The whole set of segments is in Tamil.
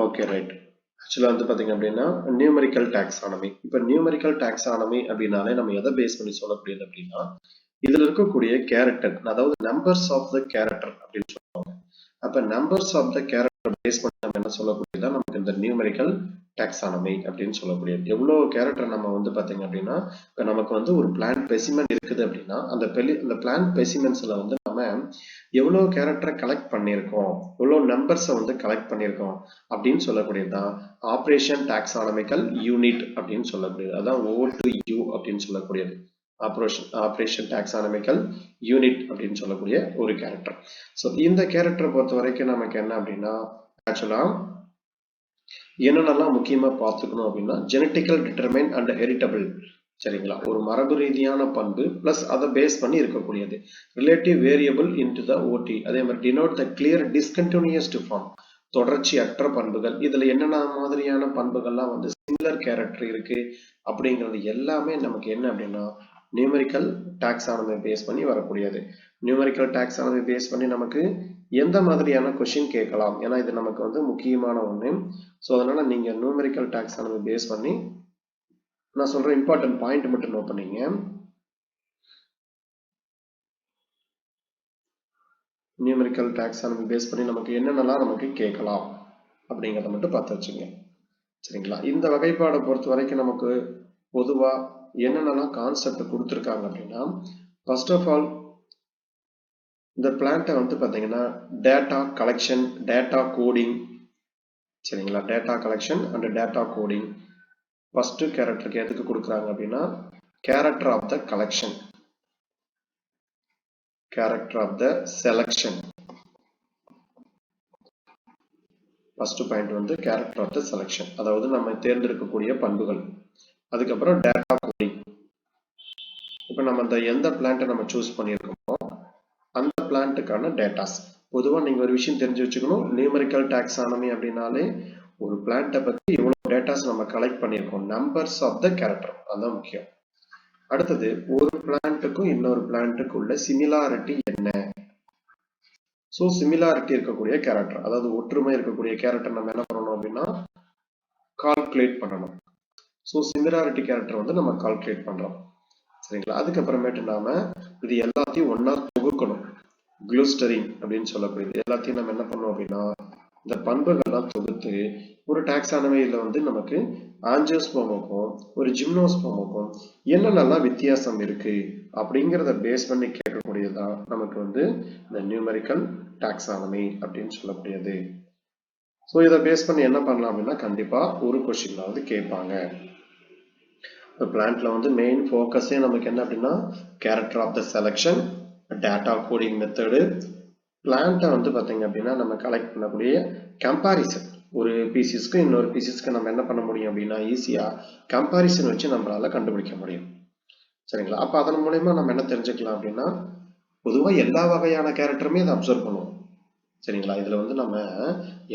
Okay right. ஆக்சுவலா வந்து பாத்தீங்க அப்படின்னா நியூமெரிக்கல் டாக்ஸானமி. இப்ப நியூமெரிக்கல் டாக்ஸானமி அப்படின்னாலே நம்ம எதை பேஸ் பண்ணி சொல்லக்கூடியது அப்படின்னா இதுல இருக்கக்கூடிய கேரக்டர், அதாவது நம்பர்ஸ் ஆஃப் த கேரக்டர் அப்படின்னு சொல்லுவாங்க. அப்ப numbers of the character base பண்ணி நம்ம என்ன சொல்லக்கூடியதான் நமக்கு இந்த நியூமெரிக்கல் டாக்ஸானமி அப்படின்னு சொல்லக்கூடியது. எவ்வளவு கேரக்டர் நம்ம வந்து பாத்தீங்க அப்படின்னா இப்ப நமக்கு வந்து ஒரு பிளான்ட் ஸ்பெசிமென் இருக்குது அப்படின்னா அந்த பிளான்ட் ஸ்பெசிமென்ஸ்ல வந்து நம்ம எவ்வளவு கேரக்டரை கலெக்ட் பண்ணியிருக்கோம், எவ்வளவு நம்பர்ஸை வந்து கலெக்ட் பண்ணியிருக்கோம் அப்படின்னு சொல்லக்கூடியதுதான் ஆப்ரேஷன் டாக்ஸானமிக்கல் யூனிட் அப்படின்னு சொல்லக்கூடியது. அதான் O2U அப்படின்னு சொல்லக்கூடியது. ஆப்ரேஷன் டாக்ஸானமிக்கல் யூனிட் அப்படின்னு சொல்லக்கூடிய ஒரு கேரக்டர். ஸோ இந்த கேரக்டரை பொறுத்த வரைக்கும் நமக்கு என்ன அப்படின்னா ஆக்சுவலா என்னென்னலாம் முக்கியமா பார்த்துக்கணும் அப்படின்னா ஜெனட்டிக்கல் டிட்டர்மைன் அண்ட் ஹெரிட்டபிள். சரிங்களா, ஒரு மரபு ரீதியான பண்பு பிளஸ் அதை பேஸ் பண்ணி இருக்கக்கூடியது. ரிலேட்டிவ் வேரியபிள் இன்டு த ஓடி. அதே மாதிரி denote the clear discontinuous form, தொடர்ச்சியற்ற பண்புகள். இதுல என்னென்ன மாதிரியான பண்புகள்லாம் வந்து சிமிலர் கேரக்டர் இருக்கு அப்படிங்கிறது எல்லாமே நமக்கு என்ன அப்படின்னா நியூமெரிக்கல் டாக்ஸானமி பேஸ் பண்ணி வரக்கூடியது. நியூமெரிக்கல் டாக்ஸானமி பேஸ் பண்ணி நமக்கு எந்த மாதிரியான கொஸ்டின் கேட்கலாம், ஏன்னா இது நமக்கு வந்து முக்கியமான ஒண்ணு. ஸோ அதனால நீங்க நியூமெரிக்கல் டாக்ஸானமி பேஸ் பண்ணி நான் சொல்ற இம்பார்ட்டன்ட் பாயிண்ட் மட்டும் நோட் பண்ணீங்க. நியூமெரிக்கல் டாக்ஸானமி பேஸ் பண்ணி நமக்கு என்னென்னலாம் நமக்கு கேட்கலாம் அப்படிங்கிறத மட்டும் பார்த்து வச்சுங்க. சரிங்களா, இந்த வகைப்பாடை பொறுத்த வரைக்கும் நமக்கு பொதுவா என்னென்னலாம் கான்செப்ட் கொடுத்துருக்காங்க அப்படின்னா ஃபர்ஸ்ட் ஆஃப் ஆல் இந்த பிளான்ட்டை வந்து பார்த்தீங்கன்னா டேட்டா கலெக்ஷன், டேட்டா கோடிங். சரிங்களா, data collection and data coding. First கேரக்டருக்கு எதுக்கு கொடுக்குறாங்க அப்படின்னா character of the collection, character of the selection. First point வந்து கேரக்டர் ஆஃப் த செலக்ஷன், அதாவது நம்ம தேர்ந்தெடுக்கக்கூடிய பண்புகள். அதுக்கப்புறம் டேட்டா கோடிங். இப்போ நம்ம இந்த எந்த பிளான்ட்டை நம்ம சூஸ் பண்ணியிருக்கோமோ அந்த பிளான்ட்டுக்கான டேட்டாஸ். பொதுவாக நீங்கள் ஒரு விஷயம் தெரிஞ்சு வச்சுக்கணும், நியூமெரிக்கல் டாக்ஸானமி அப்படின்னாலே ஒரு பிளான்ட்டை பற்றி எவ்வளோ டேட்டாஸ் நம்ம கலெக்ட் பண்ணியிருக்கோம், நம்பர்ஸ் ஆஃப் த கேரக்டர், அதுதான் முக்கியம். அடுத்தது ஒரு பிளான்ட்டுக்கும் இன்னொரு பிளான்ட்டுக்கு உள்ள சிமிலாரிட்டி என்ன. ஸோ சிமிலாரிட்டி இருக்கக்கூடிய கேரக்டர், அதாவது ஒற்றுமை இருக்கக்கூடிய கேரக்டர் நம்ம என்ன பண்ணணும் அப்படின்னா கால்குலேட் பண்ணணும். ஸோ சிமிலாரிட்டி கேரக்டர் வந்து நம்ம கால்குலேட் பண்றோம். சரிங்களா, அதுக்கப்புறமேட்டு நாம இது எல்லாத்தையும் ஒன்னா தொகுக்கணும். க்ளூஸ்டரிங் அப்படின்னு சொல்லக்கூடியது எல்லாத்தையும் நம்ம என்ன பண்ணோம் அப்படின்னா இந்த பண்புகள்லாம் தொகுத்து ஒரு டாக்ஸானமியில வந்து நமக்கு ஆஞ்சியோஸ்போமுக்கும் ஒரு ஜிம்னோஸ்போமுக்கும் என்னென்னலாம் வித்தியாசம் இருக்கு அப்படிங்கிறத பேஸ் பண்ணி கேட்கக்கூடியதுதான் நமக்கு வந்து இந்த நியூமெரிக்கல் டாக்ஸானமி அப்படின்னு சொல்லக்கூடியது. ஸோ இதை பேஸ் பண்ணி என்ன பண்ணலாம் அப்படின்னா கண்டிப்பா ஒரு கொஸ்டின்ல வந்து கேட்பாங்க. இப்போ பிளான்ட்ல வந்து மெயின் ஃபோக்கஸே நமக்கு என்ன அப்படின்னா character of the selection, data coding method, பிளான்ட்டை வந்து பார்த்தீங்க அப்படின்னா நம்ம கலெக்ட் பண்ணக்கூடிய கம்பாரிசன். ஒரு பீசிஸ்க்கு இன்னொரு பீசிஸ்க்கு நம்ம என்ன பண்ண முடியும் அப்படின்னா ஈஸியா கம்பாரிசன் வச்சு நம்மளால கண்டுபிடிக்க முடியும். சரிங்களா, அப்போ அதன் மூலயமா நம்ம என்ன தெரிஞ்சுக்கலாம் அப்படின்னா பொதுவாக எல்லா வகையான கேரக்டருமே இதை அப்சர்வ் பண்ணுவோம். சரிங்களா, இதுல வந்து நம்ம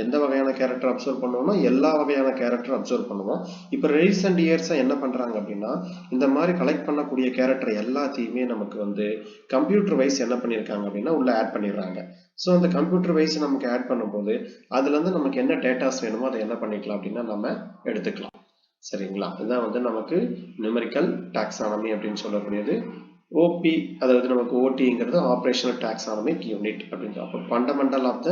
எந்த வகையான கேரக்டர் அப்சர்வ் பண்ணுவோம்னா எல்லா வகையான கேரக்டர் அப்சர்வ் பண்ணுவோம். இப்போ ரீசெண்ட் இயர்ஸா என்ன பண்றாங்க அப்படின்னா இந்த மாதிரி கலெக்ட் பண்ணக்கூடிய கேரக்டர் எல்லாத்தையுமே நமக்கு வந்து கம்ப்யூட்டர் வைஸ் என்ன பண்ணியிருக்காங்க அப்படின்னா உள்ள ஆட் பண்ணிடுறாங்க. ஸோ அந்த கம்ப்யூட்டர் வைஸ் நமக்கு ஆட் பண்ணும்போது அதுல இருந்து நமக்கு என்ன டேட்டாஸ் வேணுமோ அதை என்ன பண்ணிக்கலாம் அப்படின்னா நம்ம எடுத்துக்கலாம். சரிங்களா, இதுதான் வந்து நமக்கு நியூமெரிக்கல் டாக்ஸானமி அப்படின்னு சொல்லக்கூடியது. ஓபி அதாவது நமக்கு ஓடிங்கிறது ஆப்ரேஷனல் டாக்ஸானமிக் யூனிட் அப்படின்னு. அப்போ ஃபண்டமெண்டல் ஆஃப் த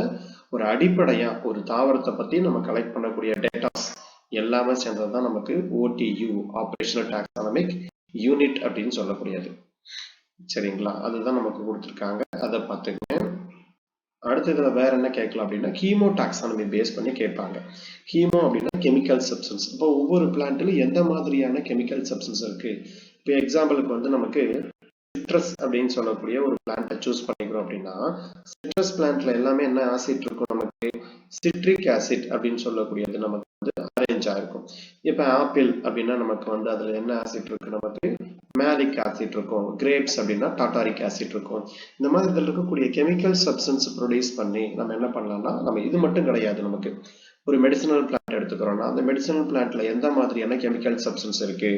ஒரு அடிப்படையா ஒரு தாவரத்தை பத்தி நம்ம கலெக்ட் பண்ணக்கூடிய டேட்டாஸ் எல்லாமே சேர்ந்தது தான் நமக்கு ஓடியு, ஆப்ரேஷனல் டாக்ஸானமிக் யூனிட் அப்படின்னு சொல்லக்கூடியது. சரிங்களா, அதுதான் நமக்கு கொடுத்துருக்காங்க, அதை பார்த்துக்கங்க. அடுத்து இதுல வேற என்ன கேட்கலாம் அப்படின்னா ஹீமோ டாக்ஸானமி பேஸ் பண்ணி கேட்பாங்க. ஹீமோ அப்படின்னா கெமிக்கல் சப்ஸ்டன்ஸ். இப்போ ஒவ்வொரு பிளான்ட்லயும் எந்த மாதிரியான கெமிக்கல் சப்ஸ்டன்ஸ் இருக்கு. இப்போ எக்ஸாம்பிளுக்கு வந்து நமக்கு சிட்ரஸ் அப்படின்னு சொல்லக்கூடிய ஒரு பிளான்ட்டை சூஸ் பண்ணிக்கிறோம் அப்படின்னா சிட்ரஸ் பிளான்ட்ல எல்லாமே என்ன ஆசிட் இருக்கும், நமக்கு சிட்ரிக் ஆசிட் அப்படின்னு சொல்லக்கூடியது நமக்கு வந்து அரேஞ்ச் ஆயிருக்கும். இப்ப ஆப்பிள் அப்படின்னா நமக்கு வந்து அதுல என்ன ஆசிட் இருக்கு, நமக்கு மேலிக் ஆசிட் இருக்கும். கிரேப்ஸ் அப்படின்னா டாட்டாரிக் ஆசிட் இருக்கும். இந்த மாதிரி இதில் இருக்கக்கூடிய கெமிக்கல் சப்ஸ்டன்ஸ் ப்ரொடியூஸ் பண்ணி நம்ம என்ன பண்ணலாம்னா நம்ம இது மட்டும் கிடையாது, நமக்கு ஒரு மெடிசினல் பிளான்ட் எடுத்துக்கிறோம்னா அந்த மெடிசினல் பிளான்ட்ல எந்த மாதிரியான கெமிக்கல் சப்ஸ்டன்ஸ் இருக்கு,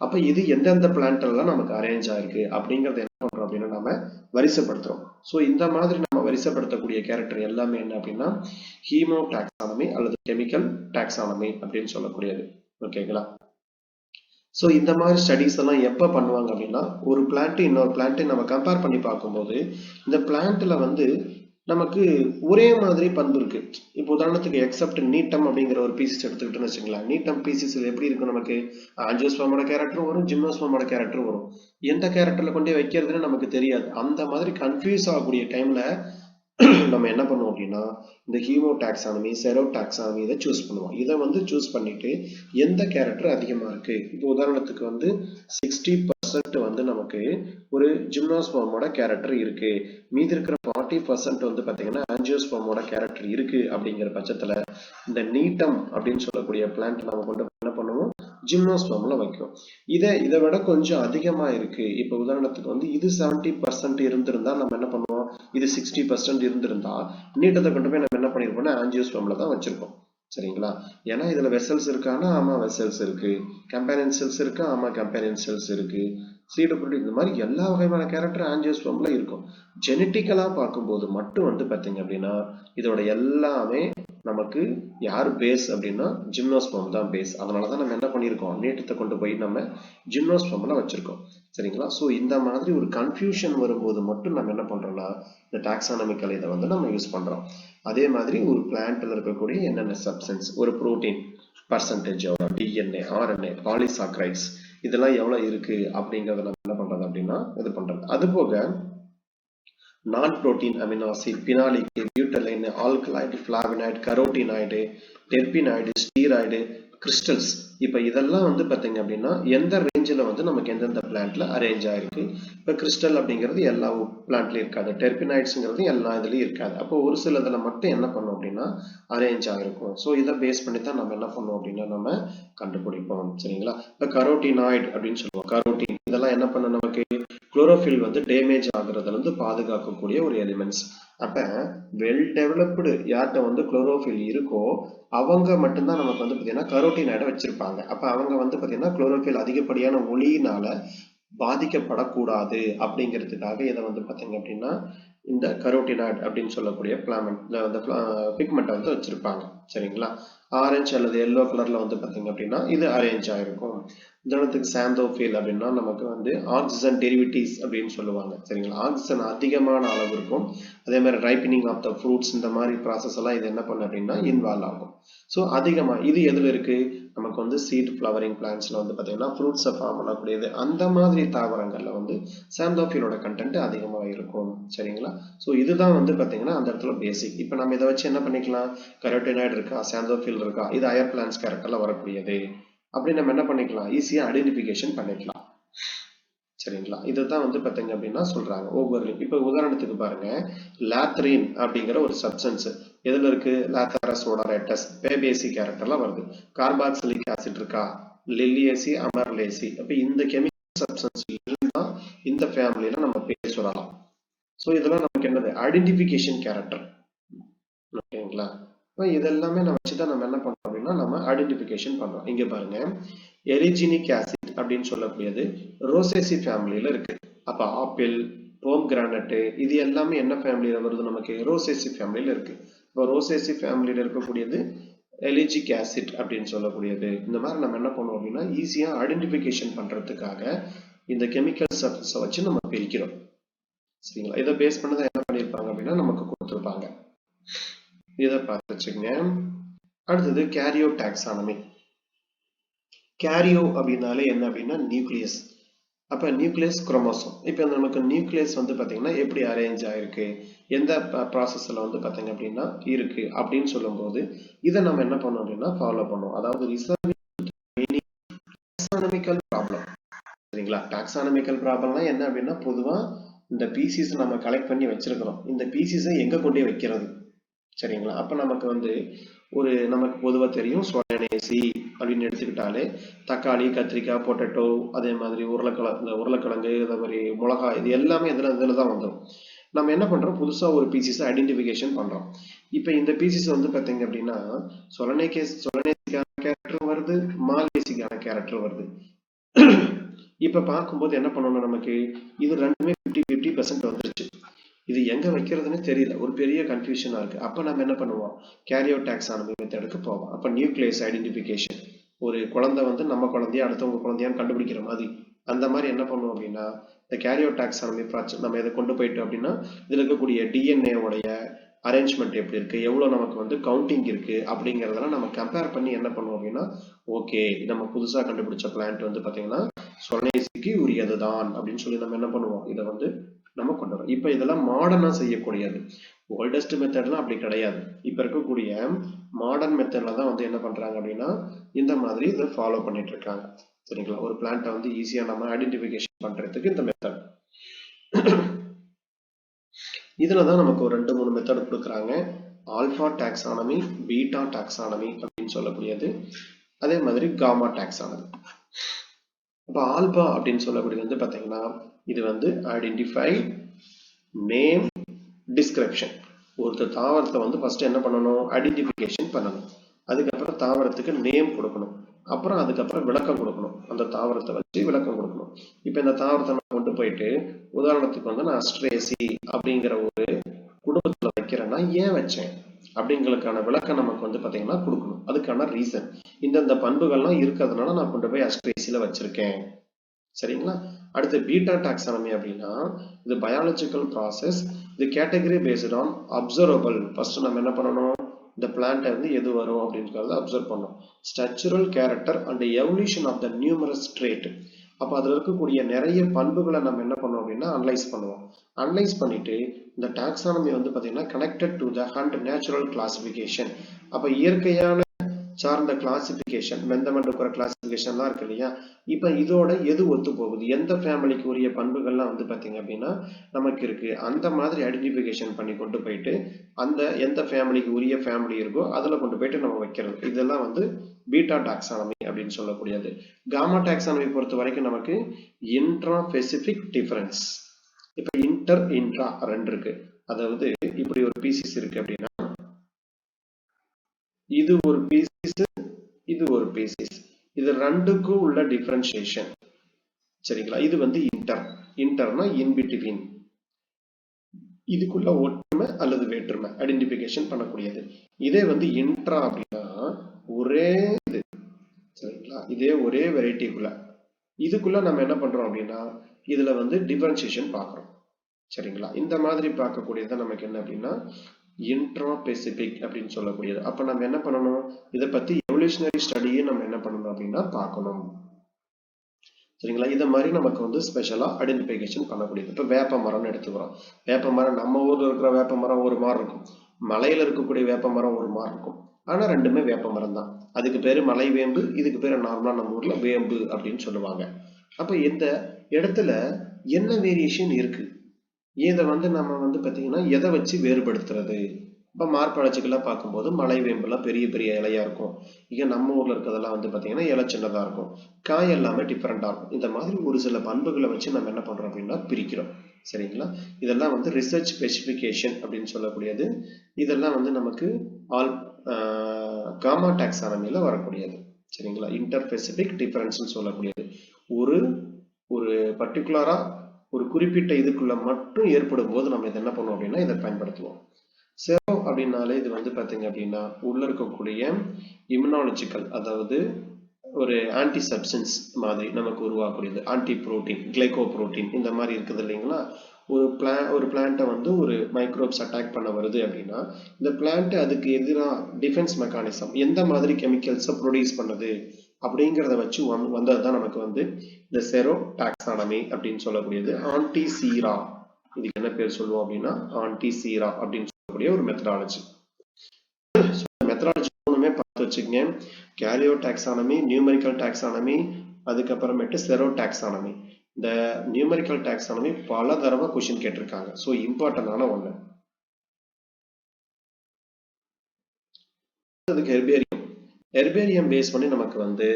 அப்ப இது எந்தெந்த பிளான்ட்லாம் நமக்கு அரேஞ்ச் ஆயிருக்கு அப்படிங்கறத என்ன பண்றோம் அப்படின்னா நம்ம வரிசைப்படுத்துறோம். ஸோ இந்த மாதிரி நம்ம வரிசைப்படுத்தக்கூடிய கேரக்டர் எல்லாமே என்ன அப்படின்னா ஹீமோ டாக்ஸானமி அல்லது கெமிக்கல் டாக்ஸானமி அப்படின்னு சொல்லக்கூடியது. ஓகேங்களா? ஸோ இந்த மாதிரி ஸ்டடிஸ் எல்லாம் எப்போ பண்ணுவாங்க அப்படின்னா ஒரு பிளான்ட் இன்னொரு பிளான்ட்டை நம்ம கம்பேர் பண்ணி பார்க்கும்போது இந்த பிளான்ட்ல வந்து நமக்கு ஒரே மாதிரி பண்பு இருக்கு. இப்போ உதாரணத்துக்கு எக்ஸப்ட் நீட்டம் அப்படிங்கிற ஒரு பீசிஸ் எடுத்துக்கிட்டோம்னு வச்சுக்கலாம். நீட்டம் பீசிஸ்ல எப்படி இருக்கும், நமக்கு ஆஞ்சியோஸ்பர்மோட கேரக்டர் வரும், ஜிம்னோஸ்பர்மோட கேரக்டர் வரும். எந்த கேரக்டர்ல கொண்டு வைக்கிறதுன்னு நமக்கு தெரியாது. அந்த மாதிரி கன்ஃபியூஸ் ஆகக்கூடிய டைம்ல நம்ம என்ன பண்ணுவோம் அப்படின்னா இந்த ஹீமோ டாக்ஸானமி, செரோ டாக்ஸானமி இதை சூஸ் பண்ணுவோம். இதை வந்து சூஸ் பண்ணிட்டு எந்த கேரக்டர் அதிகமா இருக்கு, இப்போ உதாரணத்துக்கு வந்து 60% வந்து நமக்கு ஒரு ஜிம்னோஸ்பர்மோட கேரக்டர் இருக்கு, மீதி இருக்கிற 40% வந்து பாத்தீங்கன்னா ஆஞ்சியோஸ்பர்மோட கேரக்டர் இருக்கு அப்படிங்கிற பட்சத்துல இந்த நீட்டம் அப்படின்னு சொல்லக்கூடிய பிளான்ட் நம்ம கொண்டு என்ன பண்ணுவோம், ஜிம்னோஸ்பர்ம்ல வைக்கும். இதை விட கொஞ்சம் அதிகமா இருக்கு, இப்போ உதாரணத்துக்கு வந்து இது 70% இருந்திருந்தா நம்ம என்ன பண்ணுவோம், இது 60% இருந்திருந்தா நீட்டத்தை கொண்டு போய் நம்ம என்ன பண்ணிருப்போம்னா ஆஞ்சியோஸ்பர்ம்ல தான் வச்சிருப்போம். சரிங்களா? ஏன்னா இதுல வெசல்ஸ் இருக்கானா, ஆமா வெசல்ஸ் இருக்கு. கம்பேனியன் செல்ஸ் இருக்கா, ஆமா கம்பேனியன் செல்ஸ் இருக்கு. சீடு புரோட்டீன், இந்த மாதிரி எல்லா வகையான கேரக்டர் ஆஞ்சியோஸ்பர்ம்ல இருக்கும். ஜெனட்டிக்கலா பார்க்கும்போது மட்டும் வந்து பாத்தீங்க அப்படின்னா இதோட எல்லாமே நமக்கு யார் பேஸ் அப்படின்னா ஜிம்னோஸ்பர்ம் தான் பேஸ். அதனாலதான் நம்ம என்ன பண்ணிருக்கோம், நீட்டத்தை கொண்டு போய் நம்ம ஜிம்னோஸ்பர்ம்ல வச்சிருக்கோம். சரிங்களா? ஸோ இந்த மாதிரி ஒரு கன்ஃபியூஷன் வரும்போது மட்டும் நம்ம என்ன பண்றோம்னா இந்த டாக்ஸானமிக்கல் இதை வந்து நம்ம யூஸ் பண்றோம். அதே மாதிரி ஒரு பிளான்ட்ல இருக்கக்கூடிய என்னென்ன சப்ஸ்டன்ஸ், ஒரு புரோட்டீன் பர்சன்டேஜ் எவ்வளோ, டிஎன்ஏ, ஆர்என்ஏ, பாலிசாக்கரைட்ஸ் இதெல்லாம் எவ்வளவு இருக்கு அப்படிங்கறத நம்ம என்ன பண்றது அப்படின்னா இது பண்றது. அது போக நான் protein amino acid, phenolic, betalain, alkaloid, flavonoid, carotenoid, terpenoid, steroid, crystals, இப்ப இதெல்லாம் வந்து பாத்தீங்க அப்படின்னா எந்த ரேஞ்சில் வந்து நமக்கு எந்தெந்த பிளான்ட்ல அரேஞ்ச் ஆயிருக்கு. இப்ப கிறிஸ்டல் அப்படிங்கிறது எல்லா பிளான்ட்லயும் இருக்காது, டெர்பினாய்ட்ஸ்ங்கிறது எல்லா இதுலயும் இருக்காது. அப்போ ஒரு சில இதுல மட்டும் என்ன பண்ணும் அப்படின்னா அரேஞ்ச் ஆகிருக்கும். ஸோ இதை பேஸ் பண்ணி தான் நம்ம என்ன பண்ணோம் அப்படின்னா நம்ம கண்டுபிடிப்போம். சரிங்களா? இப்ப கரோட்டினாய்டு அப்படின்னு சொல்லுவோம். கரோட்டின் இதெல்லாம் என்ன பண்ண, நமக்கு குளோரோஃபில் வந்து டேமேஜ் ஆகுறதுல இருந்து பாதுகாக்கக்கூடிய ஒரு எலிமெண்ட்ஸ். அப்ப வெல் டெவலப்டு யார்கிட்ட வந்து குளோரோஃபில் இருக்கோ அவங்க மட்டும்தான் நமக்கு வந்து பாத்தீங்கன்னா கரோட்டினாய்டை வச்சிருப்பாங்க. அப்ப அவங்க வந்து பாத்தீங்கன்னா குளோரோஃபில் அதிகப்படியான ஒளியினால பாதிக்கப்படக்கூடாது அப்படிங்கிறதுக்காக இதை வந்து பாத்தீங்க அப்படின்னா இந்த கரோட்டினாய்டு அப்படின்னு சொல்லக்கூடிய பிக்மெண்ட்டை வந்து வச்சிருப்பாங்க. சரிங்களா? ஆரஞ்சு அல்லது எல்லோ கலர்ல வந்து பாத்தீங்க அப்படின்னா இது அரேஞ்ச் ஆயிருக்கும். உதாரணத்துக்கு சாந்தோஃபில் அப்படின்னா நமக்கு வந்து ஆக்சிஜன் டெரிவேட்டிவ்ஸ் அப்படின்னு சொல்லுவாங்க. சரிங்களா? ஆக்சிஜன் அதிகமான அளவு இருக்கும். அதே மாதிரி ரைப்பனிங் ஆஃப் த ஃப்ரூட்ஸ் இந்த மாதிரி ப்ராசஸ் எல்லாம் இது என்ன பண்ண அப்படின்னா இன்வால்வ் ஆகும். ஸோ அதிகமா இது எதுல இருக்கு, நமக்கு வந்து சீட் ஃபிளவரிங் பிளான்ட்ஸ்ல வந்து பாத்தீங்கன்னா ஃப்ரூட்ஸை ஃபார்ம் பண்ணக்கூடியது அந்த மாதிரி தாவரங்கள்ல வந்து சாந்தோஃபிலோட கண்டென்ட் அதிகமா இருக்கும். சரிங்களா? ஸோ இதுதான் வந்து பாத்தீங்கன்னா அந்த இடத்துல பேசிக். இப்போ நம்ம இதை வச்சு என்ன பண்ணிக்கலாம், கரோட்டினாய்டு இருக்கா, சாந்தோஃபில் இருக்கா, இது ஹையர் பிளான்ட்ஸ் கேரக்டர்ல வரக்கூடியது அப்படி நம்ம என்ன பண்ணிக்கலாம், ஈஸியா ஐடென்டிஃபிகேஷன் பண்ணிக்கலாம். சரிங்களா? இதுதான் வந்து பாத்தீங்க அப்படின்னா சொல்றாங்க ஒவ்வொரு. இப்ப உதாரணத்துக்கு பாருங்க, லாத்ரின் அப்படிங்கிற ஒரு சப்ஸ்டன்ஸ் எதுல இருக்கு, லாத்தரஸ் ஓடாரெட்டஸ் பேபேசி கேரக்டர்ல வருது. கார்பாக்சிலிக் ஆசிட் இருக்கா, லில்லியேசி, அமர்லேசி. அப்ப இந்த கெமிக்கல் சப்ஸ்டன்ஸ் இருந்தா இந்த ஃபேமிலியில நம்ம பேர் சொல்லலாம். ஸோ இதெல்லாம் நமக்கு என்னது ஐடென்டிஃபிகேஷன் கேரக்டர். ஓகேங்களா? இதெல்லாமே நம்ம வச்சுதான் நம்ம என்ன பண்றோம் அப்படின்னா நம்ம ஐடென்டிஃபிகேஷன் பண்றோம். இங்க பாருங்க, எரிஜினிக் ஆசிட் அப்படின்னு சொல்லக்கூடியது ரோசேசி ஃபேமிலியில இருக்கு. அப்ப ஆப்பிள், போம் கிரானட் இது எல்லாமே என்ன ஃபேமிலியில வருது, நமக்கு ரோசேசி ஃபேமிலியில இருக்கு. இப்போ ரோசேசி ஃபேமிலியில இருக்கக்கூடியது எலிஜிக் ஆசிட் அப்படின்னு சொல்லக்கூடியது. இந்த மாதிரி நம்ம என்ன பண்ணுவோம் அப்படின்னா ஈஸியா ஐடென்டிஃபிகேஷன் பண்றதுக்காக இந்த கெமிக்கல் சப்ஸ்டன்ஸை வச்சு நம்ம பிரிக்கிறோம். சரிங்களா? இதை பேஸ் பண்ணதான் என்ன பண்ணிருப்பாங்க அப்படின்னா நமக்கு கொடுத்துருப்பாங்க. இதை பார்த்து வச்சுக்கங்க. அடுத்தது கேரியோ டாக்ஸானமி. கேரியோ அப்படின்னாலே என்ன அப்படின்னா நியூக்ளியஸ். அப்ப நியூக்ளியஸ் குரோமோசோம். இப்ப நமக்கு நியூக்ளியஸ் வந்து பாத்தீங்கன்னா எப்படி அரேஞ்ச் ஆயிருக்கு, எந்த ப்ராசஸ்ல வந்து பாத்தீங்க அப்படின்னா இருக்கு அப்படின்னு சொல்லும் போது இதை நம்ம என்ன பண்ணோம் அப்படின்னா ஃபாலோ பண்ணுவோம். அதாவது டாக்ஸானமிக்கல் ப்ராப்ளம். சரிங்களா? டாக்ஸானமிக்கல் ப்ராப்ளம்னா என்ன அப்படின்னா பொதுவா இந்த பீசிஸ் நம்ம கலெக்ட் பண்ணி வச்சிருக்கிறோம், இந்த பீசிஸை எங்க கொண்டே வைக்கிறது. சரிங்களா? அப்ப நமக்கு வந்து ஒரு நமக்கு பொதுவா தெரியும் சோளநேசி அப்படின்னு எடுத்துக்கிட்டாலே தக்காளி, கத்திரிக்காய், பொட்டேட்டோ, அதே மாதிரி உருளைக்கிழங்கு, அதே மாதிரி மிளகாய், இது எல்லாமே இதுலதான் வந்துடும். நம்ம என்ன பண்றோம், புதுசா ஒரு பீசிஸ் ஐடென்டிபிகேஷன் பண்றோம். இப்ப இந்த பீசிஸ் வந்து பாத்தீங்க அப்படின்னா சோளநேசிக்கான கேரக்டர் வருது, மால்வேசிக்கான கேரக்டர் வருது. இப்ப பார்க்கும்போது என்ன பண்ணணும், நமக்கு இது ரெண்டுமே 50-50% வந்துருச்சு. இது எங்க வைக்கிறதுன்னு தெரியல, ஒரு பெரிய கன்ஃபியூஷனா இருக்கு. அப்ப நம்ம என்ன பண்ணுவோம், கேரியோ டாக்ஸானமி மெத்தடுக்கு போவோம். அப்ப நியூக்ளியஸ் ஐடென்டிஃபிகேஷன், ஒரு குழந்தை வந்து நம்ம குழந்தையா அடுத்தவங்க குழந்தையான்னு கண்டுபிடிக்கிற மாதிரி, அந்த மாதிரி என்ன பண்ணுவோம் அப்படின்னா, இந்த கேரியோ டாக்ஸானமி ப்ராசஸ் நம்ம இதை கொண்டு போயிட்டோம் அப்படின்னா, இதுல இருக்கக்கூடிய டிஎன்ஏ உடைய அரேஞ்ச்மெண்ட் எப்படி இருக்கு, எவ்வளவு நமக்கு வந்து கவுண்டிங் இருக்கு அப்படிங்கறதெல்லாம் நம்ம கம்பேர் பண்ணி என்ன பண்ணுவோம் அப்படின்னா, ஓகே நம்ம புதுசா கண்டுபிடிச்ச பிளான்ட் வந்து பாத்தீங்கன்னா சொர்ணேசிக்கு உரியதுதான் அப்படின்னு சொல்லி நம்ம என்ன பண்ணுவோம், இதை வந்து நம்ம கொண்டு வரோம். இப்ப இதெல்லாம் மாடர்னா செய்யக்கூடியது. ஓல்டஸ்ட் மெத்தட்லாம் அப்படி கிடையாது. இப்ப இருக்கக்கூடிய மாடர்ன் மெத்தட்ல தான் வந்து என்ன பண்றாங்க அப்படின்னா இந்த மாதிரி இதை ஃபாலோ பண்ணிட்டு இருக்காங்க. சரிங்களா, ஒரு பிளான்ட்டை வந்து ஈஸியா நம்ம ஐடென்டிஃபிகேஷன் பண்றதுக்கு இந்த மெத்தட். இதுலதான் நமக்கு ஒரு 2-3 மெத்தட் கொடுக்குறாங்க. ஆல்பா டாக்ஸானமி, பீட்டா டாக்ஸானமி அப்படின்னு சொல்லக்கூடியது, அதே மாதிரி காமா டாக்ஸானமி. அப்ப ஆல்பா அப்படின்னு சொல்லக்கூடியது வந்து பாத்தீங்கன்னா இது வந்து ஐடென்டிஃபை, நேம், டிஸ்கிரிப்ஷன். ஒரு தாவரத்தை வந்து ஃபர்ஸ்ட் என்ன பண்ணணும், ஐடென்டிஃபிகேஷன் பண்ணணும். அதுக்கப்புறம் தாவரத்துக்கு நேம் கொடுக்கணும். அப்புறம் அதுக்கப்புறம் விளக்கம் கொடுக்கணும், அந்த தாவரத்தை வச்சு விளக்கம் கொடுக்கணும். இப்ப இந்த தாவரத்தை நான் கொண்டு போயிட்டு உதாரணத்துக்கு வந்து நான் அஸ்ட்ரேசி அப்படிங்கிற ஒரு குடும்பத்துல வைக்கிறேன்னா ஏன் வச்சேன் அப்படிங்களுக்கான விளக்கம் நமக்கு வந்து பாத்தீங்கன்னா கொடுக்கணும். அதுக்கான ரீசன், இந்தந்த பண்புகள்லாம் இருக்கிறதுனால நான் கொண்டு போய் அஸ்ட்ரேசியில வச்சிருக்கேன். சரிங்களா. அடுத்து பீட்டா டாக்ஸானமி அப்படின்னா இது பயாலஜிக்கல் ப்ராசஸ், இது category based on observable. First நம்ம என்ன பண்ணணும், இந்த பிளான்ட் வந்து எது வரும் அப்படின்றத அப்சர்வ் பண்ணணும். Structural character and evolution of the numerous trait. அப்ப அதுல இருக்கக்கூடிய நிறைய பண்புகளை நம்ம என்ன பண்ணோம் அப்படின்னா அனலைஸ் பண்ணுவோம். அனலைஸ் பண்ணிட்டு இந்த டாக்ஸானமி வந்து பாத்தீங்கன்னா connected to the hunt natural classification. அப்ப இயற்கையான சார்ந்த கிளாசிபிகேஷன், மெந்தமெண்ட் இருக்கிற கிளாசிபிகேஷன்லாம் இருக்கு இல்லையா, இப்ப இதோட எது ஒத்து போகுது, எந்த ஃபேமிலிக்கு உரிய பண்புகள்லாம் வந்து பாத்தீங்க அப்படின்னா நமக்கு இருக்கு, அந்த மாதிரி ஐடென்டிஃபிகேஷன் பண்ணி கொண்டு போயிட்டு அந்த எந்த ஃபேமிலிக்கு உரிய ஃபேமிலி இருக்கோ அதுல கொண்டு போயிட்டு நம்ம வைக்கிறது. இதெல்லாம் வந்து பீட்டா டாக்ஸானமி அப்படின்னு சொல்லக்கூடியது. காமா டாக்ஸானமி பொறுத்த வரைக்கும் நமக்கு இன்ட்ரா ஸ்பெசிபிக் டிஃபரன்ஸ். இப்ப இன்டர் இன்ட்ரா ரெண்டு இருக்கு. அதாவது இப்படி ஒரு பீசிஸ் இருக்கு அப்படின்னா இது ஒரு பீசிஸ், இது ஒரு பீசிஸ், இது ரெண்டுக்கும் உள்ள டிஃபரன்ஷியேஷன். சரிங்களா, இது வந்து இன்டர். இன்டர்னா இன் பிட்வீன், இதுக்குள்ள ஒற்றுமை அல்லது வேற்றுமை ஐடென்டிஃபிகேஷன் பண்ணக்கூடியது. இதே வந்து இன்ட்ரா அப்படின்னா ஒரே இது, சரிங்களா, இதே ஒரே வெரைட்டிக்குள்ள இதுக்குள்ள நம்ம என்ன பண்றோம் அப்படின்னா இதுல வந்து டிஃபரன்ஷியேஷன் பார்க்கிறோம். சரிங்களா, இந்த மாதிரி பார்க்கக்கூடியது நமக்கு என்ன அப்படின்னா இன்ட்ரா ஸ்பெசிபிக் அப்படின்னு சொல்லக்கூடியது. அப்ப நம்ம என்ன பண்ணணும், இதை பத்தி எவல்யூஷனரி ஸ்டடியை நம்ம என்ன பண்ணணும் அப்படின்னா பார்க்கணும். சரிங்களா, இதை மாதிரி நமக்கு வந்து ஸ்பெஷலா ஐடென்டிஃபிகேஷன் பண்ணக்கூடியது. இப்ப வேப்ப மரம்னு எடுத்துக்கிறோம். வேப்ப மரம் நம்ம ஊர்ல இருக்கிற வேப்ப மரம் ஒரு மாதிரி இருக்கும், மலையில இருக்கக்கூடிய வேப்ப மரம் ஒரு மாதிரி இருக்கும். ஆனா ரெண்டுமே வேப்ப மரம் தான். அதுக்கு பேரு மலை வேம்பு, இதுக்கு பேரு நார்மலா நம்ம ஊர்ல வேம்பு அப்படின்னு சொல்லுவாங்க. அப்ப இந்த இடத்துல என்ன வேரியேஷன் இருக்கு, இதை வந்து நம்ம வந்து பாத்தீங்கன்னா எதை வச்சு வேறுபடுத்துறது. இப்ப மார்பழச்சிக்கெல்லாம் பார்க்கும்போது மலை வேம்பெல்லாம் பெரிய பெரிய இலையா இருக்கும், இங்க நம்ம ஊர்ல இருக்கிறதெல்லாம் வந்து பாத்தீங்கன்னா இலை சின்னதா இருக்கும், காய் எல்லாமே டிஃபரெண்டா இருக்கும். இந்த மாதிரி ஒரு சில பண்புகளை வச்சு நம்ம என்ன பண்றோம் அப்படின்னா பிரிக்கிறோம். சரிங்களா, இதெல்லாம் வந்து ரிசர்ச் ஸ்பெசிபிகேஷன் அப்படின்னு சொல்லக்கூடியது. இதெல்லாம் வந்து நமக்கு ஆல் காமா டாக்ஸானமில வரக்கூடியது. சரிங்களா, இன்டர் ஸ்பெசிபிக் டிஃபரன்ஸ் சொல்லக்கூடியது ஒரு ஒரு பர்டிகுலரா ஒரு குறிப்பிட்ட இதுக்குள்ள மட்டும் ஏற்படும் போது நம்ம இதை என்ன பண்ணுவோம் அப்படின்னா இதை பயன்படுத்துவோம். செரோ அப்படின்னாலே இது வந்து பாத்தீங்க அப்படின்னா உள்ள இருக்கக்கூடிய இம்யூனாலஜிக்கல், அதாவது ஒரு ஆன்டி சப்ஸ்டன்ஸ் மாதிரி நமக்கு உருவாக்கக்கூடியது. ஆன்டி புரோட்டீன், கிளைகோ புரோட்டீன் இந்த மாதிரி இருக்குது இல்லைங்களா. ஒரு பிளான்ட்டை வந்து ஒரு மைக்ரோப்ஸ் அட்டாக் பண்ண வருது அப்படின்னா இந்த பிளான்ட் அதுக்கு எதிராக டிஃபென்ஸ் மெக்கானிசம் எந்த மாதிரி கெமிக்கல்ஸை ப்ரொடியூஸ் பண்ணுது அப்படிங்கிறத வச்சு வந்ததுதான் நமக்கு வந்து இந்த செரோ டாக்ஸானமி அப்படின்னு சொல்லக்கூடியது. ஆன்டி சீரா, இதுக்கு என்ன பேர் சொல்லுவோம் அப்படின்னா ஆன்டி சீரா அப்படின்னு சொல்லக்கூடிய ஒரு மெத்தடாலஜி. மெத்தடாலஜி மூணுமே பார்த்து வச்சுக்கங்க, கேரியோ டாக்ஸானமி, நியூமெரிக்கல் டாக்ஸானமி, அதுக்கப்புறமேட்டு செரோ டாக்ஸானமி. இந்த நியூமெரிக்கல் டாக்ஸானமி பல தடவை கொஸ்டின் கேட்டிருக்காங்க, ஸோ இம்பார்ட்டன்டான ஒண்ணு. அதுக்கு ஹெர்பேரியம், ஹெர்பேரியம் பேஸ் பண்ணி நமக்கு வந்து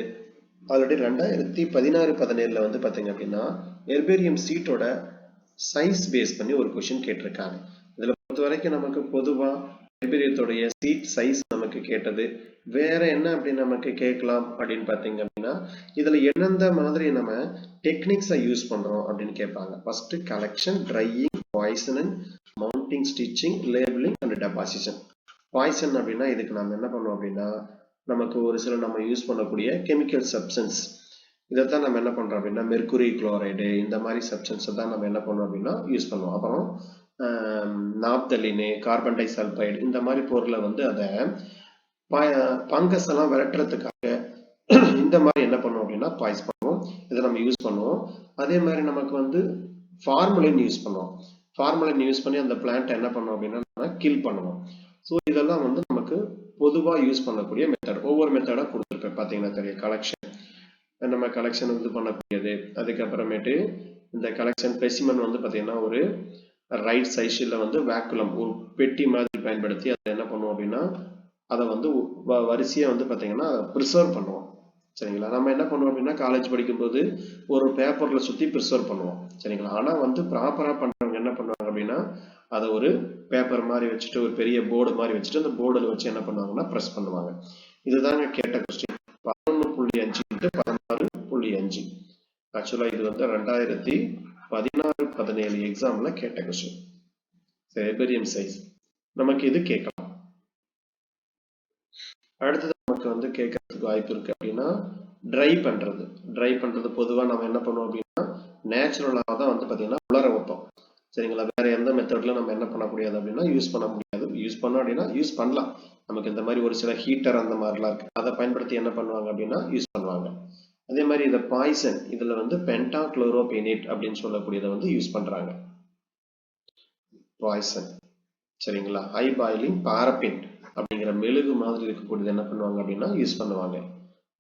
ஆல்ரெடி 2016-17 வந்து பாத்தீங்க அப்படின்னா ஹெர்பேரியம் சீட்டோட சைஸ் பேஸ் பண்ணி ஒரு கொஸ்டின் கேட்டிருக்காங்க. இதுல பொறுத்த வரைக்கும் நமக்கு பொதுவா ஹெர்பேரியத்தோடைய சீட் சைஸ் நமக்கு கேட்டது. வேற என்ன அப்படி நமக்கு கேட்கலாம் அப்படின்னு பார்த்தீங்க அப்படின்னா, இதுல எந்தெந்த மாதிரி நம்ம டெக்னிக்ஸை யூஸ் பண்றோம் அப்படின்னு கேட்பாங்க. First collection, drying, poisoning, mounting, stitching, labelling and deposition. Poison அப்படின்னா இதுக்கு நம்ம என்ன பண்ணுவோம் அப்படின்னா, நமக்கு ஒரு சில நம்ம யூஸ் பண்ணக்கூடிய கெமிக்கல் சப்ஸ்டன்ஸ், இதைத்தான் நம்ம என்ன பண்றோம் அப்படின்னா மெர்குரி குளோரைடு, இந்த மாதிரி சப்ஸ்டன்ஸை தான் நம்ம என்ன பண்ணுவோம் அப்படின்னா யூஸ் பண்ணுவோம். அப்புறம் நாப்தலின், கார்பன் டை சல்பைடு, இந்த மாதிரி பொருளை வந்து அதை பங்கஸ் எல்லாம் விரட்டுறதுக்காக இந்த மாதிரி என்ன பண்ணுவோம் அப்படின்னா பாய்ஸ் பண்ணுவோம். இதை நம்ம யூஸ் பண்ணுவோம். அதே மாதிரி நமக்கு வந்து ஃபார்மலின் யூஸ் பண்ணுவோம். ஃபார்மலின் யூஸ் பண்ணி அந்த பிளான்ட் என்ன பண்ணுவோம் அப்படின்னா நம்ம கில் பண்ணுவோம். ஸோ இதெல்லாம் வந்து நமக்கு பொதுவாக யூஸ் பண்ணக்கூடிய மெத்தட். ஒவ்வொரு மெத்தடாக கொடுத்துருப்பேன் பார்த்தீங்கன்னா தெரியும். கலெக்ஷன், நம்ம கலெக்ஷன் இது பண்ணக்கூடியது. அதுக்கப்புறமேட்டு இந்த கலெக்ஷன் ஸ்பெசிமென் வந்து பார்த்தீங்கன்னா ஒரு ரைட் சைஸில் வந்து வேக்குலம், ஒரு பெட்டி மாதிரி பயன்படுத்தி அதை என்ன பண்ணுவோம் அப்படின்னா அதை வந்து வரிசையாக வந்து பார்த்தீங்கன்னா ப்ரிசர்வ் பண்ணுவோம். சரிங்களா? நம்ம என்ன பண்ணுவோம் அப்படின்னா காலேஜ் படிக்கும்போது ஒரு பேப்பரில் சுற்றி ப்ரிசர்வ் பண்ணுவோம். சரிங்களா? ஆனால் வந்து ப்ராப்பராக பண்ணுறவங்க என்ன பண்ணுவாங்க அப்படின்னா அதை ஒரு பேப்பர் மாதிரி வச்சுட்டு, ஒரு பெரிய போர்டு மாதிரி வச்சுட்டு அந்த போர்டில் வச்சு என்ன பண்ணுவாங்கன்னா ப்ரெஸ் பண்ணுவாங்க. இதுதாங்க கேட்ட கொஸ்டின். 11.5 × 16.5. ஆக்சுவலா இது வந்து 2016-17 எக்ஸாம்ல கேட்ட கொஸ்டின். ஹெர்பேரியம் சைஸ் நமக்கு இது கேட்கலாம். அடுத்தது நமக்கு வந்து கேட்கறதுக்கு வாய்ப்பு இருக்கு அப்படின்னா ட்ரை பண்றது. ட்ரை பண்றது பொதுவா நம்ம என்ன பண்ணுவோம் அப்படின்னா நேச்சுரலாக தான் வந்து பார்த்தீங்கன்னா உலர வைப்போம். சரிங்களா? வேற எந்த மெத்தட்ல நம்ம என்ன பண்ண முடியாது அப்படின்னா யூஸ் பண்ண முடியாது. யூஸ் பண்ணோம் அப்படின்னா யூஸ் பண்ணலாம். நமக்கு இந்த மாதிரி ஒரு சில ஹீட்டர் அந்த மாதிரிலாம் இருக்கு, அதை பயன்படுத்தி என்ன பண்ணுவாங்க அப்படின்னா யூஸ் பண்ணுவாங்க. அதே மாதிரி இந்த பாய்சன், இதுல வந்து பென்டாக்ளோரோபெனேட் அப்படின்னு சொல்லக்கூடியதை வந்து யூஸ் பண்றாங்க. பாய்சன். சரிங்களா? ஹை பாயிலிங் பாரபின் அப்படிங்கிற மெழுகு மாதிரி இருக்கக்கூடியது என்ன பண்ணுவாங்க அப்படின்னா யூஸ் பண்ணுவாங்க.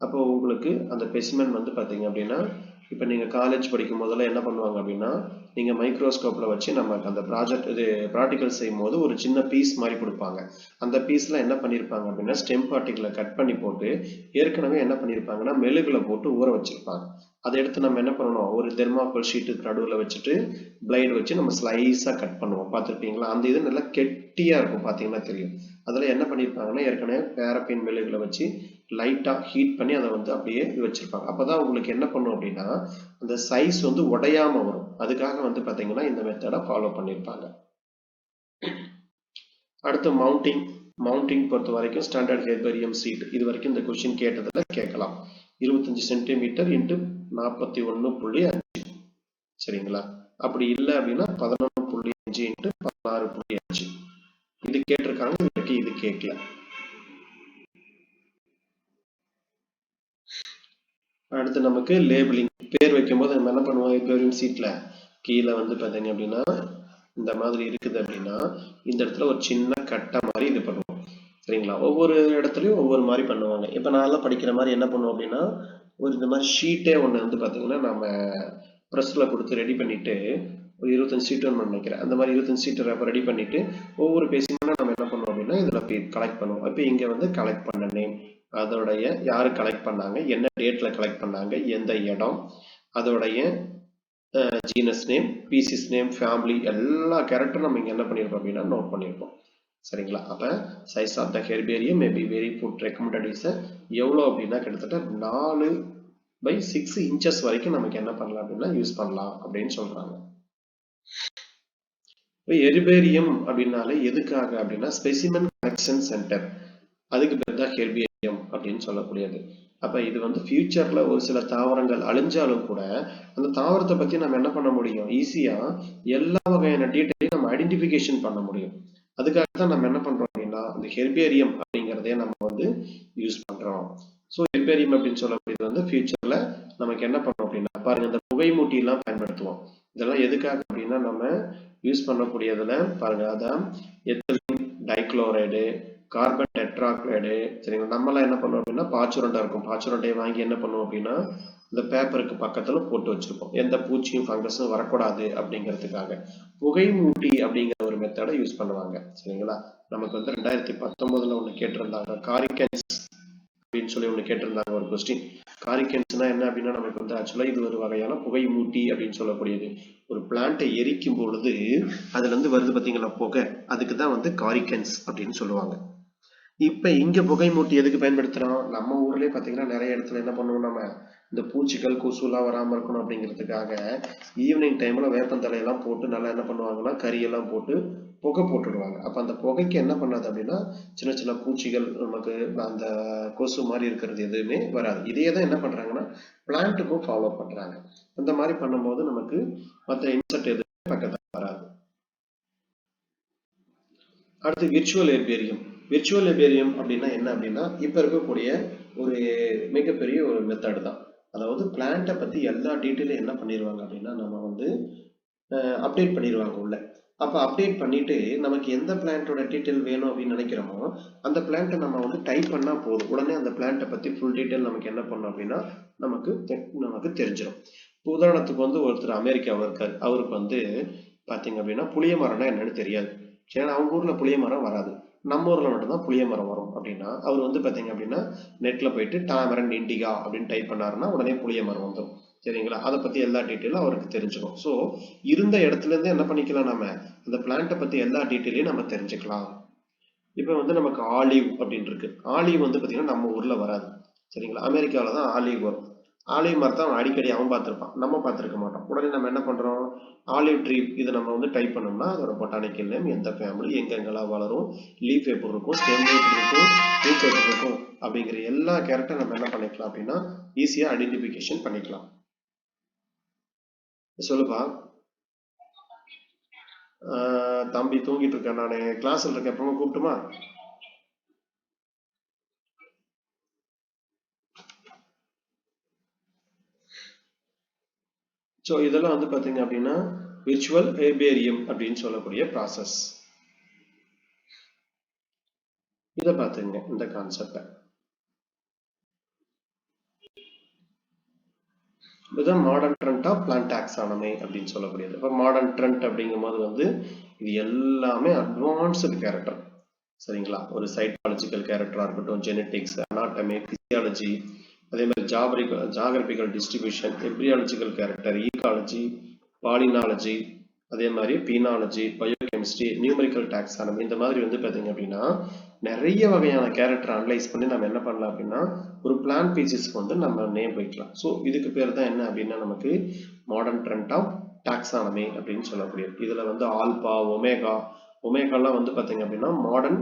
அப்போ உங்களுக்கு அந்த ஸ்பெசிமென் வந்து பார்த்தீங்க அப்படின்னா இப்போ நீங்கள் காலேஜ் படிக்கும் போதெல்லாம் என்ன பண்ணுவாங்க அப்படின்னா நீங்கள் மைக்ரோஸ்கோப்பில் வச்சு நமக்கு அந்த இது ப்ராக்டிக்கல் செய்யும் போது ஒரு சின்ன பீஸ் மாதிரி கொடுப்பாங்க. அந்த பீஸில் என்ன பண்ணியிருப்பாங்க அப்படின்னா ஸ்டெம் பார்ட்டிகளை கட் பண்ணி போட்டு ஏற்கனவே என்ன பண்ணியிருப்பாங்கன்னா மெழுகுல போட்டு ஊற வச்சிருப்பாங்க. அதை எடுத்து நம்ம என்ன பண்ணணும், ஒரு தெர்மாக்கோல் ஷீட்டுக்கு நடுவில் வச்சுட்டு பிளைடு வச்சு நம்ம ஸ்லைஸாக கட் பண்ணுவோம். பார்த்துருப்பீங்களா? அந்த இது நல்லா கெட்டியாக இருக்கும், பார்த்தீங்கன்னா தெரியும். அதில் என்ன பண்ணியிருப்பாங்கன்னா ஏற்கனவே பேரபின் மெழுகுல வச்சு லைட்டாக ஹீட் பண்ணி அதை வந்து அப்படியே வச்சிருப்பாங்க. அப்போதான் உங்களுக்கு என்ன பண்ணும் அப்படின்னா அந்த சைஸ் வந்து உடையாம வரும். அதுக்காக வந்து பார்த்தீங்கன்னா இந்த மெத்தடை ஃபாலோ பண்ணியிருப்பாங்க. அடுத்து மவுண்டிங். மவுண்டிங் பொறுத்த வரைக்கும் ஸ்டாண்டர்ட் ஹெர்பேரியம் சீட் இது வரைக்கும் இந்த கொஸ்டின் கேட்டதுல கேட்கலாம். 25 சென்டிமீட்டர் × 41.5. சரிங்களா? அப்படி இல்லை அப்படின்னா 11.5 × 16.5 இது கேட்டிருக்காங்க. இது கேட்கல. அடுத்து நமக்கு லேபிளிங். பேர் வைக்கும் போது நம்ம என்ன பண்ணுவோம், ஹெர்பேரியம் சீட்ல கீழே வந்து பார்த்தீங்க அப்படின்னா இந்த மாதிரி இருக்குது அப்படின்னா இந்த இடத்துல ஒரு சின்ன கட்டை மாதிரி இது பண்ணுவோம். சரிங்களா? ஒவ்வொரு இடத்துலையும் ஒவ்வொரு மாதிரி பண்ணுவாங்க. இப்போ நான்லாம் படிக்கிற மாதிரி என்ன பண்ணுவோம் அப்படின்னா ஒரு இந்த மாதிரி ஷீட்டே ஒன்று வந்து பார்த்தீங்கன்னா நம்ம ப்ரெஸ்ஸில் கொடுத்து ரெடி பண்ணிட்டு ஒரு 25 ஷீட் ஒன்று நினைக்கிறேன். அந்த மாதிரி 25 ஷீட் ரெடி பண்ணிட்டு ஒவ்வொரு பேசிங்கன்னா நம்ம என்ன பண்ணுவோம் அப்படின்னா இதில் கலெக்ட் பண்ணுவோம். இப்போ இங்கே வந்து கலெக்ட் பண்ண நேம், அதோடைய யாரு கலெக்ட் பண்ணாங்க, என்ன டேட்ல கலெக்ட் பண்ணாங்க, எந்த இடம், அதோடைய genus name, pieces name, family, எல்லா கேரக்டரும் நம்ம இங்க என்ன பண்ணிருப்போம் அப்படின்னா நோட் பண்ணிருப்போம். சரிங்களா? அப்ப size of the herbarium may be very foot recommended is எவ்வளோ அப்படின்னா கிட்டத்தட்ட 4/6 இன்ச்சஸ் வரைக்கும் நமக்கு என்ன பண்ணலாம் அப்படின்னா யூஸ் பண்ணலாம் அப்படின்னு சொல்றாங்க. ஹெர்பேரியம் அப்படின்னாலே எதுக்காக அப்படின்னா ஸ்பெசிமென் கலெக்ஷன் சென்டர், அதுக்கு பேர் தான் ஹெர்பேரியம் அப்படின்னு சொல்லக்கூடியது. அப்ப இது வந்து ஃபியூச்சர்ல ஒரு சில தாவரங்கள் அழிஞ்சாலும் கூட அந்த தாவரத்தை பத்தி நம்ம என்ன பண்ண முடியும், ஈஸியா எல்லா வகையான டீட்டெயிலையும் நம்ம ஐடென்டிஃபிகேஷன் பண்ண முடியும். அதுக்காக தான் நம்ம என்ன பண்றோம் அப்படின்னா இந்த ஹெர்பேரியம் அப்படிங்கிறதே நம்ம வந்து யூஸ் பண்றோம். ஸோ ஹெர்பேரியம் அப்படின்னு சொல்லக்கூடியது வந்து ஃபியூச்சர்ல நமக்கு என்ன பண்ணோம் அப்படின்னா பாருங்க இந்த புகைமூட்டி எல்லாம் பயன்படுத்துவோம். இதெல்லாம் எதுக்காக அப்படின்னா நம்ம யூஸ் பண்ணக்கூடியதுல பாருங்க அதான் எத்திலீன் டைக்ளோரைடு, கார்பன் டெட்ராக்சைடு. சரிங்களா? நம்மளாம் என்ன பண்ணுவோம் அப்படின்னா பாச்சுரண்டை இருக்கும், பாச்சுரண்டையை வாங்கி என்ன பண்ணுவோம் அப்படின்னா இந்த பேப்பருக்கு பக்கத்துல போட்டு வச்சிருப்போம், எந்த பூச்சியும் ஃபங்கஸும் வரக்கூடாது அப்படிங்கிறதுக்காக. புகைமூட்டி அப்படிங்கிற ஒரு மெத்தடை யூஸ் பண்ணுவாங்க. சரிங்களா? நமக்கு வந்து 2019 ஒண்ணு கேட்டிருந்தாங்க, காரிகன்ஸ் அப்படின்னு சொல்லி ஒன்று கேட்டிருந்தாங்க ஒரு கொஸ்டின். காரிகன்ஸ்னா என்ன அப்படின்னா நமக்கு வந்து ஆக்சுவலாக இது ஒரு வகையான புகை மூட்டி அப்படின்னு சொல்லக்கூடியது. ஒரு பிளான்ட்டை எரிக்கும் பொழுது அதுல இருந்து வருது பார்த்தீங்களா புகை, அதுக்கு தான் வந்து காரிகன்ஸ் அப்படின்னு சொல்லுவாங்க. இப்ப இங்க புகை மூட்டி எதுக்கு பயன்படுத்துறோம்? நம்ம ஊர்லயே பாத்தீங்கன்னா நிறைய இடத்துல என்ன பண்ணுவோம், நம்ம இந்த பூச்சிகள் கொசுலாம் வராம இருக்கணும் அப்படிங்கிறதுக்காக ஈவினிங் டைம்ல வேப்பந்தலையெல்லாம் போட்டு நல்லா என்ன பண்ணுவாங்கன்னா கரியெல்லாம் போட்டு புகை போட்டுடுவாங்க. அப்ப அந்த புகைக்கு என்ன பண்ணாது அப்படின்னா சின்ன சின்ன பூச்சிகள் நமக்கு அந்த கொசு மாதிரி இருக்கிறது எதுவுமே வராது. இதையே தான் என்ன பண்றாங்கன்னா பிளான்ட்டுக்கும் ஃபாலோ பண்றாங்க. அந்த மாதிரி பண்ணும்போது நமக்கு மற்ற இன்செக்ட் எதுவுமே பக்கத்துல வராது. அடுத்து விர்ச்சுவல் ஏர்பேரியம். விர்ச்சுவல் ஏர்பேரியம் அப்படின்னா என்ன அப்படின்னா இப்ப இருக்கக்கூடிய ஒரு மிகப்பெரிய ஒரு மெத்தட் தான். அதாவது பிளான்ட்டை பத்தி எல்லா டீட்டெயிலும் என்ன பண்ணிடுவாங்க அப்படின்னா நம்ம வந்து அப்டேட் பண்ணிடுவாங்க உள்ள. அப்ப அப்டேட் பண்ணிட்டு நமக்கு எந்த பிளான்ட்டோட டீட்டெயில் வேணும் அப்படின்னு நினைக்கிறோமோ அந்த பிளான்ட்டை நம்ம வந்து டைப் பண்ணா போதும், உடனே அந்த பிளான்ட்டை பத்தி ஃபுல் டீட்டெயில் நமக்கு என்ன பண்ணோம் அப்படின்னா நமக்கு தெரிஞ்சிடும். இப்போ உதாரணத்துக்கு வந்து ஒருத்தர் அமெரிக்காவில் இருக்காரு, அவருக்கு வந்து பாத்தீங்க அப்படின்னா புளிய மரம்னா என்னன்னு தெரியாது. ஏன்னா அவங்க ஊர்ல புளிய மரம் வராது, நம்ம ஊர்ல மட்டும்தான் புளிய மரம் வரும். அப்படின்னா அவர் வந்து பாத்தீங்க அப்படின்னா நெட்ல போயிட்டு டாமரன் இண்டிகா அப்படின்னு டைப் பண்ணாருன்னா உடனே புளிய மரம் வந்துடும். சரிங்களா? அதை பத்தி எல்லா டீட்டெயிலும் அவருக்கு தெரிஞ்சுக்கும். ஸோ இருந்த இடத்துல இருந்து என்ன பண்ணிக்கலாம், நம்ம அந்த பிளான்ட்டை பத்தி எல்லா டீட்டெயிலையும் நம்ம தெரிஞ்சுக்கலாம். இப்போ வந்து நமக்கு ஆலிவ் அப்படின்னு இருக்கு. ஆலிவ் வந்து பாத்தீங்கன்னா நம்ம ஊர்ல வராது. சரிங்களா? அமெரிக்காவில தான் ஆலிவ் வரும். ஆலிவ் மரத்தை அவன் அடிக்கடி அவன் பார்த்துருப்பான், நம்ம பார்த்துருக்க மாட்டோம். உடனே நம்ம என்ன பண்றோம், ஆலிவ் ட்ரீ இதை நம்ம வந்து டைப் பண்ணோம்னா அதோட பொட்டானிக்கல் நேம், எந்த ஃபேமிலி, எங்கெங்கெல்லாம் வளரும், லீஃப் எப்படி இருக்கும், ஸ்டெம் எப்படி இருக்கும், ரூட் எப்படி இருக்கும் அப்படிங்கிற எல்லா கேரக்டர் நம்ம என்ன பண்ணிக்கலாம் அப்படின்னா ஈஸியா ஐடென்டிஃபிகேஷன் பண்ணிக்கலாம். சொல்லுப்பா. தம்பி தூங்கிட்டு இருக்கேன், நான் கிளாஸ்ல இருக்கேன், அப்புறமா கூப்பிட்டுமா? ஸோ இதெல்லாம் வந்து பார்த்தீங்க அப்படின்னா விர்ச்சுவல் ஏர்பேரியம் அப்படின்னு சொல்லக்கூடிய ப்ராசஸ். இதை பார்த்துங்க இந்த கான்செப்டை. இதுதான் modern trend of plant taxonomy அப்படின்னு சொல்லக்கூடியது. இப்போ மாடர்ன் ட்ரெண்ட் அப்படிங்கும் போது வந்து இது எல்லாமே அட்வான்ஸ்டு கேரக்டர். சரிங்களா? ஒரு சைட்டாலஜிக்கல் கேரக்டரா இருக்கட்டும், ஜெனட்டிக்ஸ், அனாட்டமி, பிசியாலஜி, அதே மாதிரி ஜாகிரபிக்கல் டிஸ்ட்ரிபியூஷன், எப்ரியாலஜிக்கல் கேரக்டர், ஈகாலஜி, பாலினாலஜி, அதே மாதிரி பீனாலஜி, பயோகெமிஸ்ட்ரி, நியூமரிக்கல் டாக்ஸானமி, இந்த மாதிரி வந்து பார்த்தீங்க அப்படின்னா நிறைய வகையான கேரக்டர் அனலைஸ் பண்ணி நம்ம என்ன பண்ணலாம் அப்படின்னா ஒரு பிளான் பீசஸ்க்கு வந்து நம்ம நேம் வைக்கலாம். ஸோ இதுக்கு பேர் தான் என்ன அப்படின்னா நமக்கு மாடர்ன் ட்ரெண்ட் ஆஃப் டாக்ஸானமி அப்படின்னு சொல்லக்கூடியது. இதுல வந்து ஆல்பா, ஒமேகா, ஒமேகாலாம் வந்து பார்த்தீங்க அப்படின்னா மாடர்ன்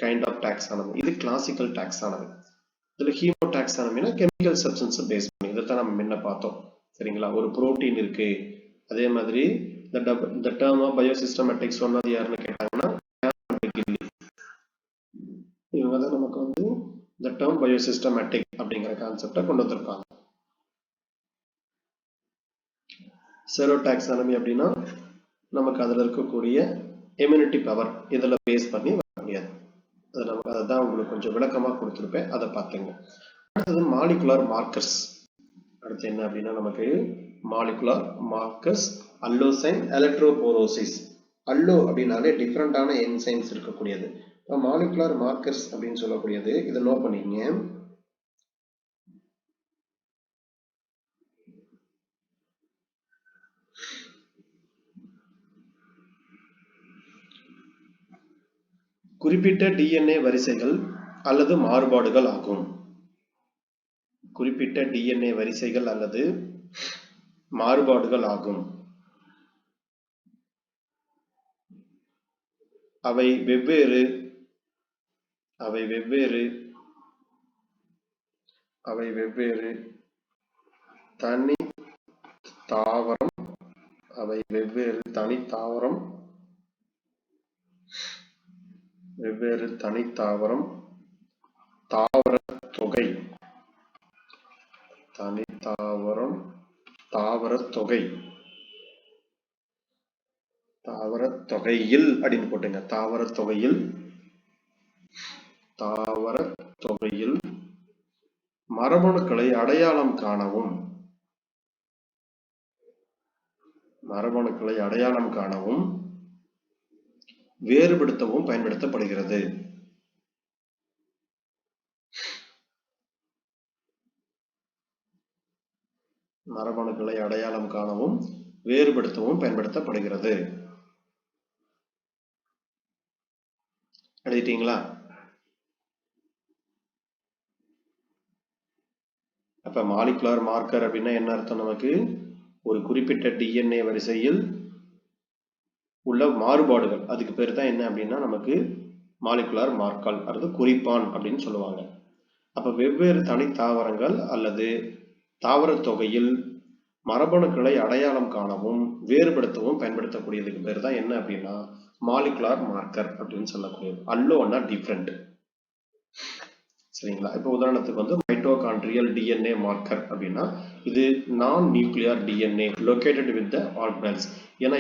கைண்ட் ஆஃப் டாக்ஸானமி. இது கிளாசிக்கல் டாக்ஸானமி. இதுல ஹீமோ டாக்ஸானமினா கெமிக்கல் சப்ஸ்டன்ஸ் பேஸ் பண்ணி, இதைத்தான் நம்ம முன்ன பார்த்தோம். சரிங்களா? ஒரு புரோட்டீன் இருக்கு. அதே மாதிரி இந்த டேர்ம் ஆஃப் பயோசிஸ்டமேட்டிக்ஸ் சொன்னது யாருன்னு கேட்டாங்கன்னா இவங்க தான் நமக்கு வந்து இந்த டேர்ம் பயோசிஸ்டமேட்டிக் அப்படிங்கிற கான்செப்டை கொண்டு வந்திருப்பாங்க. செரோ டாக்ஸானமி அப்படின்னா நமக்கு அதுல இருக்கக்கூடிய இம்யூனிட்டி பவர் இதுல பேஸ் பண்ணி வர முடியாது. அது நமக்கு அதான் உங்களுக்கு கொஞ்சம் விளக்கமா கொடுத்துருப்பேன், அதை பார்த்துங்க. அடுத்தது மாலிகுலர் மார்க்கர்ஸ். அடுத்து என்ன அப்படின்னா நமக்கு மாலிகுலர் மார்க்கர்ஸ், அல்லோசைன், எலக்ட்ரோபோரோசிஸ். அல்லோ அப்படின்னாலே டிஃப்ரெண்டான என்சைம்ஸ் இருக்கக்கூடியது. மாலிகுலர் மார்க்கர்ஸ் அப்படின்னு சொல்லக்கூடியது, இதை நோட் பண்ணிக்கங்க. குறிப்பிட்ட டிஎன்ஏ வரிசைகள் அல்லது மாறுபாடுகள் ஆகும். குறிப்பிட்ட டிஎன்ஏ வரிசைகள் அல்லது மாறுபாடுகள் ஆகும். அவை வெவ்வேறு தனி தாவரம் தாவரத் தொகையில் அப்படின்னு போட்டுங்க. தாவரத் தொகையில் மரபணுக்களை அடையாளம் காணவும் வேறுபடுத்தவும் பயன்படுத்தப்படுகிறது. மரபணுக்களை அடையாளம் காணவும் வேறுபடுத்தவும் பயன்படுத்தப்படுகிறது. எழுதிட்டீங்களா? அப்ப மாலிகுலர் மார்க்கர் அப்படின்னா என்ன அர்த்தம்? நமக்கு ஒரு குறிப்பிட்ட டிஎன்ஏ வரிசையில் உள்ள மாறுபாடுகள், அதுக்கு பேர் தான் என்ன அப்படின்னா நமக்கு மாலிகுலர் மார்க்கர், அது குறிப்பான் அப்படின்னு சொல்லுவாங்க. அப்ப வெவ்வேறு தனி தாவரங்கள் அல்லது தாவர தொகையில் மரபணுக்களை அடையாளம் காணவும் வேறுபடுத்தவும் பயன்படுத்தக்கூடியதுக்கு பேர் தான் என்ன அப்படின்னா மாலிகுலர் மார்க்கர் அப்படின்னு சொல்லக்கூடியது. அல்லோன்னா டிஃப்ரெண்ட். சரிங்களா? இப்போ உதாரணத்துக்கு வந்து மைட்டோகாண்ட்ரியல் டிஎன்ஏ மார்க்கர் அப்படின்னா இது நான் nuclear DNA located with the organelles. ஏன்னா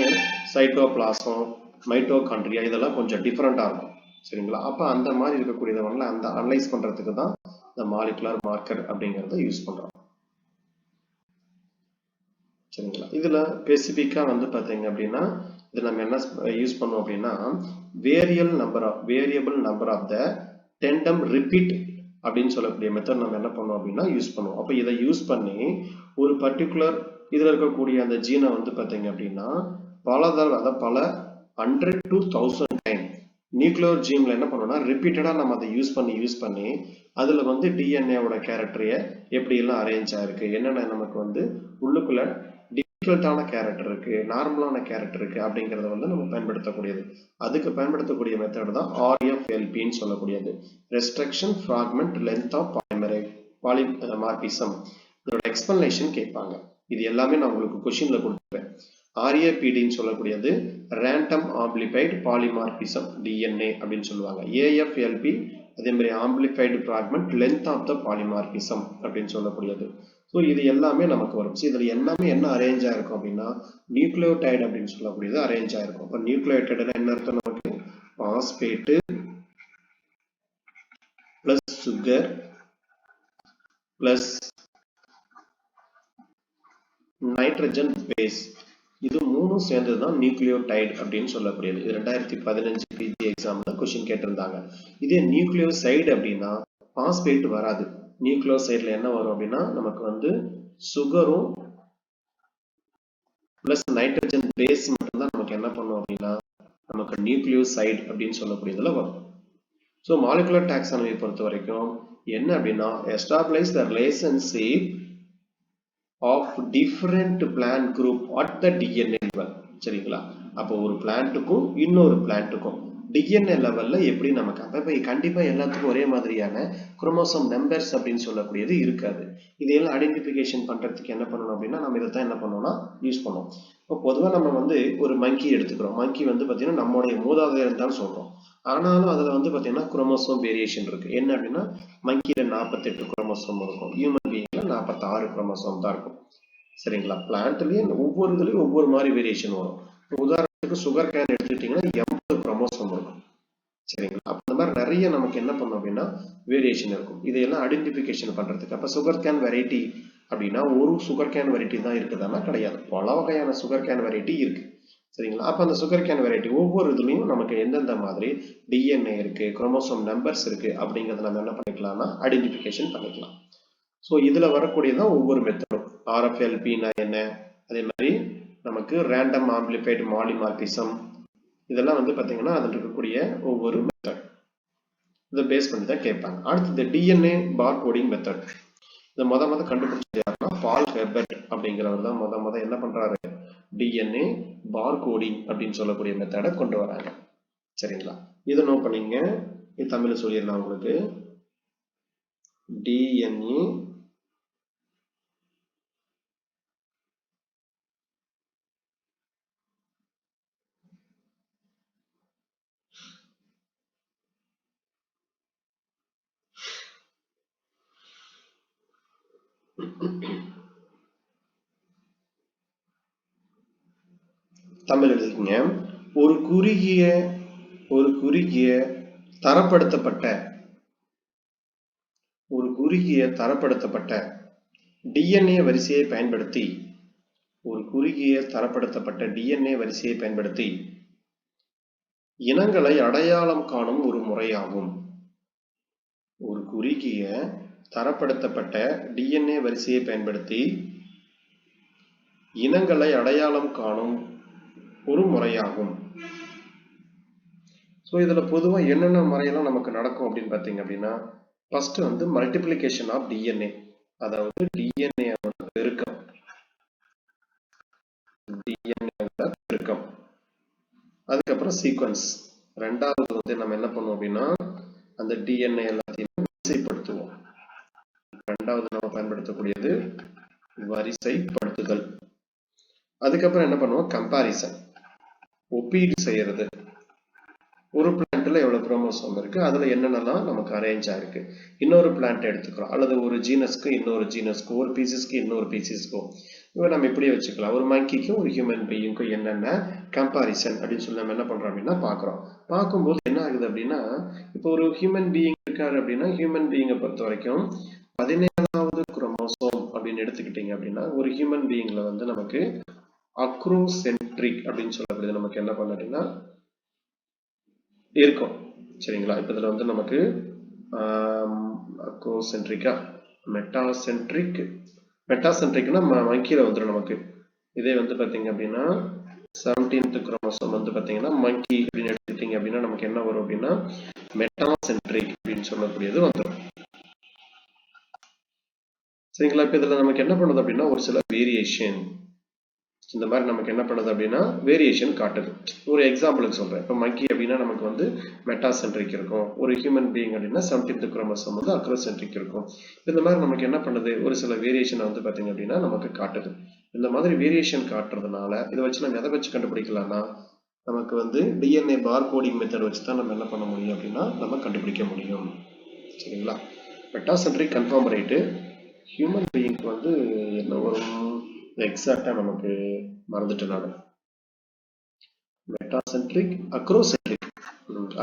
சைட்டோபிளாசம், மைட்டோகாண்ட்ரியா இதெல்லாம் கொஞ்சம் டிஃப்ரெண்டா இருக்கும். சரிங்களா? அப்ப அந்த மாதிரி இருக்கக்கூடியதை வந்து அந்த அனலைஸ் பண்றதுக்கு தான் இந்த மாலிகுலர் மார்க்கர் அப்படிங்கறத யூஸ் பண்றோம். சரிங்களா? இதுல ஸ்பெசிபிக்கா வந்து பாத்தீங்க அப்படின்னா இது நம்ம என்ன யூஸ் பண்ணுவோம் அப்படின்னா variable number of the tandem repeat அப்படின்னு சொல்லக்கூடிய மெத்தட் நம்ம என்ன பண்ணுவோம் அப்படின்னா யூஸ் பண்ணுவோம். அப்ப இதை யூஸ் பண்ணி ஒரு பர்டிகுலர் இதுல இருக்கக்கூடிய அந்த ஜீனை வந்து பாத்தீங்க அப்படின்னா பல 100 to 1000 டைம் நியூக்ளியர் ஜீன்ல என்ன பண்ணுவோம்னா ரிப்பீட்டடா நம்ம அதை யூஸ் பண்ணி அதுல வந்து டிஎன்ஏவோட கேரக்டரைய எப்படி எல்லாம் அரேஞ்ச் ஆயிருக்கு, என்னென்ன நமக்கு வந்து உள்ளுக்குள்ள டிஃபிகல்ட்டான கேரக்டர் இருக்கு, நார்மலான கேரக்டர் இருக்கு அப்படிங்கறத வந்து நம்ம பயன்படுத்தக்கூடியது. அதுக்கு பயன்படுத்தக்கூடிய மெத்தட் தான் RFLPன்னு சொல்லக்கூடியது, restriction fragment length of polymorphism. இதோட எக்ஸ்பிளனேஷன் கேட்பாங்க. இது எல்லாமே நான் உங்களுக்கு கொஸ்டின்ல கொடுத்துருப்பேன். RAPDன்னு சொல்லக்கூடியது ரேண்டம் ஆம்பிளிஃபைடு பாலிமார்பிசம் டிஎன்ஏ அப்படின்னு சொல்லுவாங்க. AFLP அதே மாதிரி amplified fragment length of the polymorphism அப்படின்னு சொல்லக்கூடியது. ஸோ இது எல்லாமே நமக்கு வரும். இதுல எல்லாமே என்ன அரேஞ்ச் ஆயிருக்கும் அப்படின்னா நியூக்ளியோடைடு அப்படின்னு சொல்லக்கூடியது அரேஞ்ச் ஆயிருக்கும். இப்போ நியூக்ளியோடைடுனா என்ன அர்த்தம்? நமக்கு phosphate plus sugar plus nitrogen base, இது மூணும் சேர்ந்ததுதான் நியூக்ளியோடைடு அப்படின்னு சொல்லக்கூடியது. இது 2015 பிஜி எக்ஸாம்ல கொஸ்டின் கேட்டிருந்தாங்க. இதே நியூக்ளியோசைடு அப்படின்னா பாஸ்பேட் வராது. நியூக்ளியோசைடுல என்ன வரும் அப்படின்னா நமக்கு வந்து சுகரும் பிளஸ் நைட்ரஜன் பேஸ் மட்டும்தான் நமக்கு என்ன பண்ணும் அப்படின்னா நமக்கு நியூக்ளியோசைடு அப்படின்னு சொல்லக்கூடியதுல வரும். ஸோ மாலிகுலர் டாக்ஸானமி பொறுத்த வரைக்கும் என்ன அப்படின்னா establish the relationship of different plant group at the DNA level. சரிங்களா? அப்போ ஒரு பிளான்ட்டுக்கும் இன்னொரு பிளான்ட்டுக்கும் டிஎன்ஏ லெவல்ல எப்படி நமக்கு அப்ப கண்டிப்பா எல்லாத்துக்கும் ஒரே மாதிரியான குரோமோசோம் நம்பர்ஸ் அப்படின்னு சொல்லக்கூடியது இருக்காது. இதையெல்லாம் ஐடென்டிஃபிகேஷன் பண்றதுக்கு என்ன பண்ணணும் அப்படின்னா நம்ம இதைத்தான் என்ன பண்ணோம்னா யூஸ் பண்ணுவோம். இப்போ பொதுவாக நம்ம வந்து ஒரு மங்கி எடுத்துக்கிறோம். மங்கி வந்து பார்த்தீங்கன்னா நம்மளுடைய மூதாதையர் தான் சொல்றோம். ஆனாலும் அதுல வந்து பார்த்தீங்கன்னா குரோமோசோம் வேரியேஷன் இருக்கு. என்ன அப்படின்னா மங்கியில 48 குரோமோசோம் இருக்கும், ஹியூமன் பீயிங்ல 46 குரோமோசோம் தான் இருக்கும். சரிங்களா? பிளான்ட்லயும் ஒவ்வொரு இதுலயும் ஒவ்வொரு மாதிரி வேரியேஷன் வரும். உதாரணத்துக்கு சுகர் கேன் எடுத்துக்கிட்டீங்கன்னா 80 குரோமோசோம் இருக்கும். சரிங்களா? அப்ப இந்த மாதிரி நிறைய நமக்கு என்ன பண்ணும் அப்படின்னா வேரியேஷன் இருக்கும். இதையெல்லாம் ஐடென்டிஃபிகேஷன் பண்றதுக்கு அப்ப சுகர் கேன் வெரைட்டி அப்படின்னா ஒரு சுகர் கேன் வெரைட்டி தான் இருக்குதானா? கிடையாது. பல வகையான சுகர் கேன் வெரைட்டி இருக்கு. சரிங்களா? அப்ப அந்த சுகர் கேன் வெரைட்டி ஒவ்வொரு இதுலயும் நமக்கு எந்தெந்த மாதிரி டிஎன்ஏ இருக்கு, குரோமோசோம் நம்பர்ஸ் இருக்கு அப்படிங்கறத நம்ம என்ன பண்ணிக்கலாம்னா ஐடென்டிஃபிகேஷன் பண்ணிக்கலாம். ஸோ இதுல வரக்கூடியதான் ஒவ்வொரு மெத்தடும். RFLPனா என்ன, அதே மாதிரி நமக்கு ரேண்டம் ஆம்பிளிஃபைடு பாலிமார்பிசம், இதெல்லாம் வந்து பாத்தீங்கன்னா அதில் இருக்கக்கூடிய ஒவ்வொரு மெத்தட் இதை பேஸ் பண்ணி தான் கேட்பாங்க. அடுத்தது டிஎன்ஏ பார் கோடிங் மெத்தட். இதை முத கண்டுபிடிச்சது யாருன்னா பால் ஹெர்பர்ட் அப்படிங்கிறவர் தான் முத என்ன பண்றாரு, டிஎன்ஏ பார் கோடிங் அப்படின்னு சொல்லக்கூடிய மெத்தடை கொண்டு வராங்க. சரிங்களா? இதை நோட் பண்ணீங்க. இது தமிழ்ல சொல்லிடலாம் உங்களுக்கு. டிஎன்ஏ தமிழ் எழுதிக்கங்க. ஒரு குறுகிய தரப்படுத்தப்பட்ட டிஎன்ஏ வரிசையை பயன்படுத்தி இனங்களை அடையாளம் காணும் ஒரு முறையாகும். ஒரு குறுகிய தரப்படுத்தப்பட்ட டிஎன்ஏ வரிசையை பயன்படுத்தி இனங்களை அடையாளம் காணும் ஒரு முறையாகும். ஸோ இதுல பொதுவா என்னென்ன முறையெல்லாம் நமக்கு நடக்கும் அப்படின்னு பார்த்தீங்க அப்படின்னா, ஃபர்ஸ்ட் வந்து மல்டிப்ளிகேஷன் ஆஃப் டிஎன்ஏ, அதாவது டிஎன்ஏ பெருக்கம், பெருக்கம். அதுக்கப்புறம் சீக்வன்ஸ். ரெண்டாவது வந்து நம்ம என்ன பண்ணுவோம் அப்படின்னா, அந்த டிஎன்ஏ எல்லாத்தையும் வரிசைப்படுத்துவோம். ரெண்டாவது நம்ம பயன்படுத்தக்கூடியது வரிசைப்படுத்துதல். அதுக்கப்புறம் என்ன பண்ணுவோம், கம்பாரிசன், ஒப்பீடு செய்யறது. ஒரு பிளான்ட்ல எவ்வளவு குரோமோசோம் இருக்கு, அதுல என்னென்னலாம் நமக்கு அரேஞ்ச் ஆயிருக்கு, இன்னொரு பிளான்ட் எடுத்துக்கிறோம், அல்லது ஒரு ஜீனஸ்க்கு இன்னொரு ஜீனஸ்க்கு, ஒரு பீசஸ்க்கு இன்னொரு பீசஸ்க்கோ, இப்போ நம்ம இப்படியே வச்சுக்கலாம். ஒரு மங்கிக்கும் ஒரு ஹியூமன் பீயிங்க்கும் என்னென்ன கம்பாரிசன் அப்படின்னு சொல்லி நம்ம என்ன பண்றோம் அப்படின்னா பாக்குறோம். பார்க்கும்போது என்ன ஆகுது அப்படின்னா, இப்போ ஒரு ஹியூமன் பீயிங் இருக்காரு அப்படின்னா, ஹியூமன் பீயிங்கை பொறுத்த வரைக்கும் 17வது குரோமோசோம் அப்படின்னு எடுத்துக்கிட்டீங்க அப்படின்னா, ஒரு ஹியூமன் பீயிங்ல வந்து நமக்கு அக்ரோசென்ட்ரிக் அப்படின்னு சொல்லப்படுது. நமக்கு என்ன பண்ண அப்படின்னா இருக்கும், சரிங்களா? இப்ப இதுல வந்து நமக்கு அக்ரோசென்ட்ரிக்கா மெட்டாசென்ட்ரிக், மெட்டாசென்ட்ரிக்னா மங்கியில வந்துடும் நமக்கு. இதே வந்து பாத்தீங்க அப்படின்னா 17th குரோமோசோம் வந்து பாத்தீங்கன்னா மங்கி அப்படின்னு எடுத்துக்கிட்டீங்க அப்படின்னா நமக்கு என்ன வரும் அப்படின்னா மெட்டாசென்ட்ரிக் அப்படின்னு சொல்லக்கூடியது வந்துடும், சரிங்களா? இப்ப இதுல நமக்கு என்ன பண்ணுது அப்படின்னா ஒரு சில வேரியேஷன், இந்த மாதிரி நமக்கு என்ன பண்ணுது அப்படின்னா வேரியேஷன் காட்டுது. ஒரு எக்ஸாம்பிளுக்கு சொல்றேன். இப்போ மங்கி அப்படின்னா நமக்கு வந்து மெட்டாசென்ட்ரிக் இருக்கும், ஒரு ஹியூமன் பீயிங் அப்படின்னா 17th குரோமோசோம் வந்து அக்ரோசென்ட்ரிக் இருக்கும். இந்த மாதிரி நமக்கு என்ன பண்ணுது, ஒரு சில வேரியேஷன் வந்து பாத்தீங்க அப்படின்னா நமக்கு காட்டுது. இந்த மாதிரி வேரியேஷன் காட்டுறதுனால இதை வச்சு நம்ம எதை வச்சு கண்டுபிடிக்கலாம்னா, நமக்கு வந்து டிஎன்ஏ பார் கோடிங் மெத்தட் வச்சு தான் நம்ம என்ன பண்ண முடியும் அப்படின்னா நம்ம கண்டுபிடிக்க முடியும், சரிங்களா? மெட்டாசென்ட்ரிக் கன்ஃபார்ம் ரேட்டு ஹியூமன் பீயிங்க்கு வந்து என்ன வரும் எக்ஸாக்டா நமக்கு மறந்துட்டு நான். மெட்டாசென்ட்ரிக் அக்ரோசென்ட்ரிக்,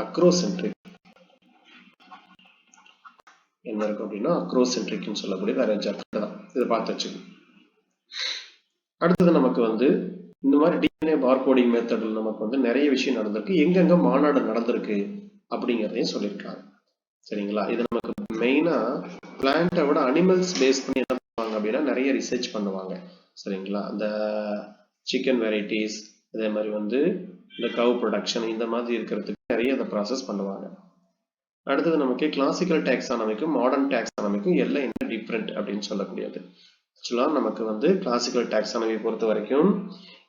அக்ரோசென்ட்ரிக் என்ன இருக்கும் அப்படின்னா அக்ரோசென்ட்ரிக்னு சொல்லக்கூடிய அரேஞ்ச் தான். இதை பார்த்து வச்சுக்கோ. அடுத்தது நமக்கு வந்து இந்த மாதிரி டிஎன்ஏ பார்கோடிங் மெத்தடில் நமக்கு வந்து நிறைய விஷயம் நடந்திருக்கு, எங்கெங்க மாநாடு நடந்திருக்கு அப்படிங்கிறதையும் சொல்லியிருக்காங்க, சரிங்களா? இது நமக்கு மெயினா பிளான்ட்டை விட அனிமல்ஸ் பேஸ் பண்ணி என்ன பண்ணுவாங்க அப்படின்னா நிறைய ரிசர்ச் பண்ணுவாங்க, சரிங்களா? அந்த சிக்கன் வெரைட்டிஸ், அதே மாதிரி வந்து இந்த கவ் ப்ரொடக்ஷன், இந்த மாதிரி இருக்கிறதுக்கு நிறைய அதை ப்ராசஸ் பண்ணுவாங்க. அடுத்தது நமக்கு கிளாசிக்கல் டாக்ஸானமிக்கும் மாடர்ன் டாக்ஸானமிக்கும் எல்லாம் என்ன டிஃப்ரெண்ட் அப்படின்னு சொல்லக்கூடியது. ஆக்சுவலா நமக்கு வந்து கிளாசிக்கல் டாக்ஸானமி பொறுத்த வரைக்கும்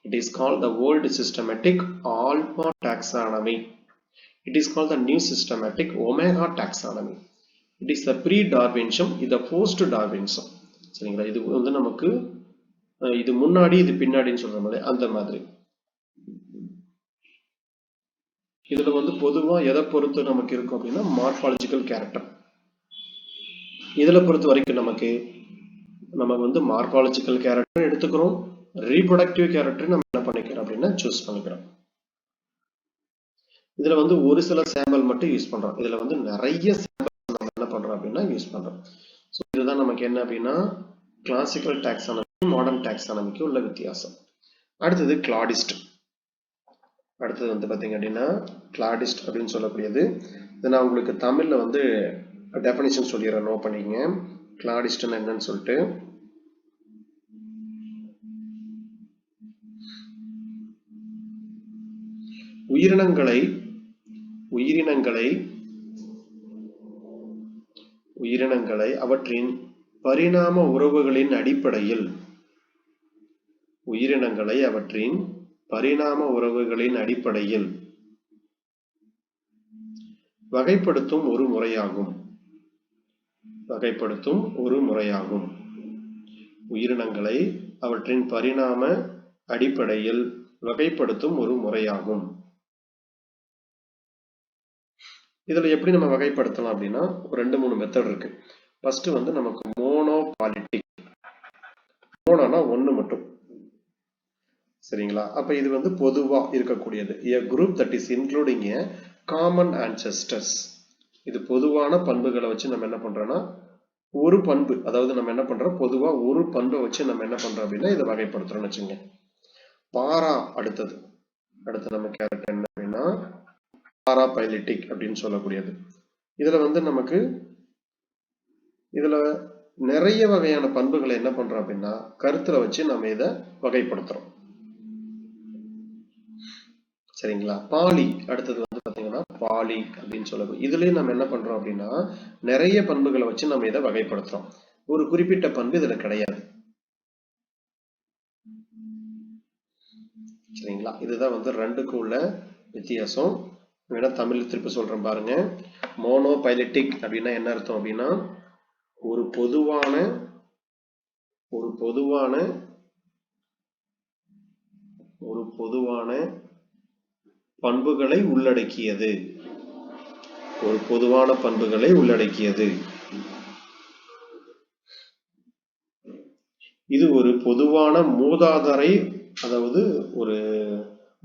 it is called the old systematic alpha taxonomy, it is called the new systematic omega taxonomy, it is the pre Darwinism, இது போஸ்ட் டார்வின்சம், சரிங்களா? இது வந்து நமக்கு இது முன்னாடி இது பின்னாடின்னு சொல்ற மாதிரி அந்த மாதிரி. இதுல வந்து பொதுவா எதை பொறுத்து நமக்கு இருக்கும் அப்படின்னா மார்பாலஜிக்கல் கேரக்டர். இதுல பொறுத்த வரைக்கும் நமக்கு வந்து மார்பாலஜிக்கல் கேரக்டர் எடுத்துக்கிறோம், ரீப்ரொடக்டிவ் கேரக்டர் நம்ம என்ன பண்ணிக்கிறோம் அப்படின்னா சூஸ் பண்ணிக்கிறோம். இதுல வந்து ஒரு சில சாம்பிள் மட்டும் யூஸ் பண்றோம், இதுல வந்து நிறைய சாம்பிள் நம்ம என்ன பண்றோம் அப்படின்னா யூஸ் பண்றோம். ஸோ இதுதான் நமக்கு என்ன அப்படின்னா கிளாசிக்கல் டாக்ஸானமி மாடர்ன் டாக்ஸானமிக்கு உள்ள வித்தியாசம். அடுத்தது கிளாடிஸ்ட். அடுத்தது வந்து பாத்தீங்க அப்படின்னா கிளாடிஸ்ட் அப்படின்னு சொல்லக்கூடியது, இதை நான் உங்களுக்கு தமிழ்ல வந்து டெஃபினிஷன் சொல்லிடுறேன், நோட் பண்ணிக்கங்க. கிளாடிஸ்ட்னா என்னன்னு சொல்லிட்டு. உயிரினங்களை அவற்றின் பரிணாம உறவுகளின் அடிப்படையில் வகைப்படுத்தும் ஒரு முறையாகும். உயிரினங்களை அவற்றின் பரிணாம அடிப்படையில் வகைப்படுத்தும் ஒரு முறையாகும். இதுல எப்படி நம்ம வகைப்படுத்தலாம் அப்படின்னா 2-3 மெத்தட் இருக்கு. ஃபர்ஸ்ட் வந்து நமக்கு மோனோபாலிட்டிக், மோனோனா ஒண்ணு மட்டும், சரிங்களா? அப்ப இது வந்து பொதுவா இருக்கக்கூடியது, a group that is including a common ancestors. இது பொதுவான பண்புகளை வச்சு நம்ம என்ன பண்றோம்னா ஒரு பண்பு, அதாவது நம்ம என்ன பண்றோம் பொதுவா ஒரு பண்பை வச்சு நம்ம என்ன பண்றோம் அப்படின்னா இதை வகைப்படுத்துறோம்னு வச்சுங்க. பாரா அடுத்து நம்ம கேரக்டர் என்ன அப்படின்னா பாராபைலிட்டிக் அப்படின்னு சொல்லக்கூடியது. இதுல வந்து நமக்கு இதுல நிறைய வகையான பண்புகளை என்ன பண்றோம் அப்படின்னா கருத்துல வச்சு நம்ம இதை வகைப்படுத்துறோம். சரிங்களா? பாலி அடுத்தது வந்து பாத்தீங்கன்னா பாலி அப்படின்னு சொல்லணும். இதுலயும் நம்ம என்ன பண்றோம் அப்படின்னா நிறைய பண்புகளை வச்சு நம்ம இதை வகைப்படுத்துறோம். ஒரு குறிப்பிட்ட பண்பு இதுல கிடையாது. சரிங்களா? இதுதான் வந்து ரெண்டுக்கும் உள்ள வித்தியாசம். வேணா தமிழ் திருப்பி சொல்றேன் பாருங்க. மோனோபைலட்டிக் அப்படின்னா என்ன அர்த்தம் அப்படின்னா ஒரு பொதுவான பண்புகளை உள்ளடக்கியது. ஒரு பொதுவான பண்புகளை உள்ளடக்கியது. இது ஒரு பொதுவான மூதாதரை, அதாவது ஒரு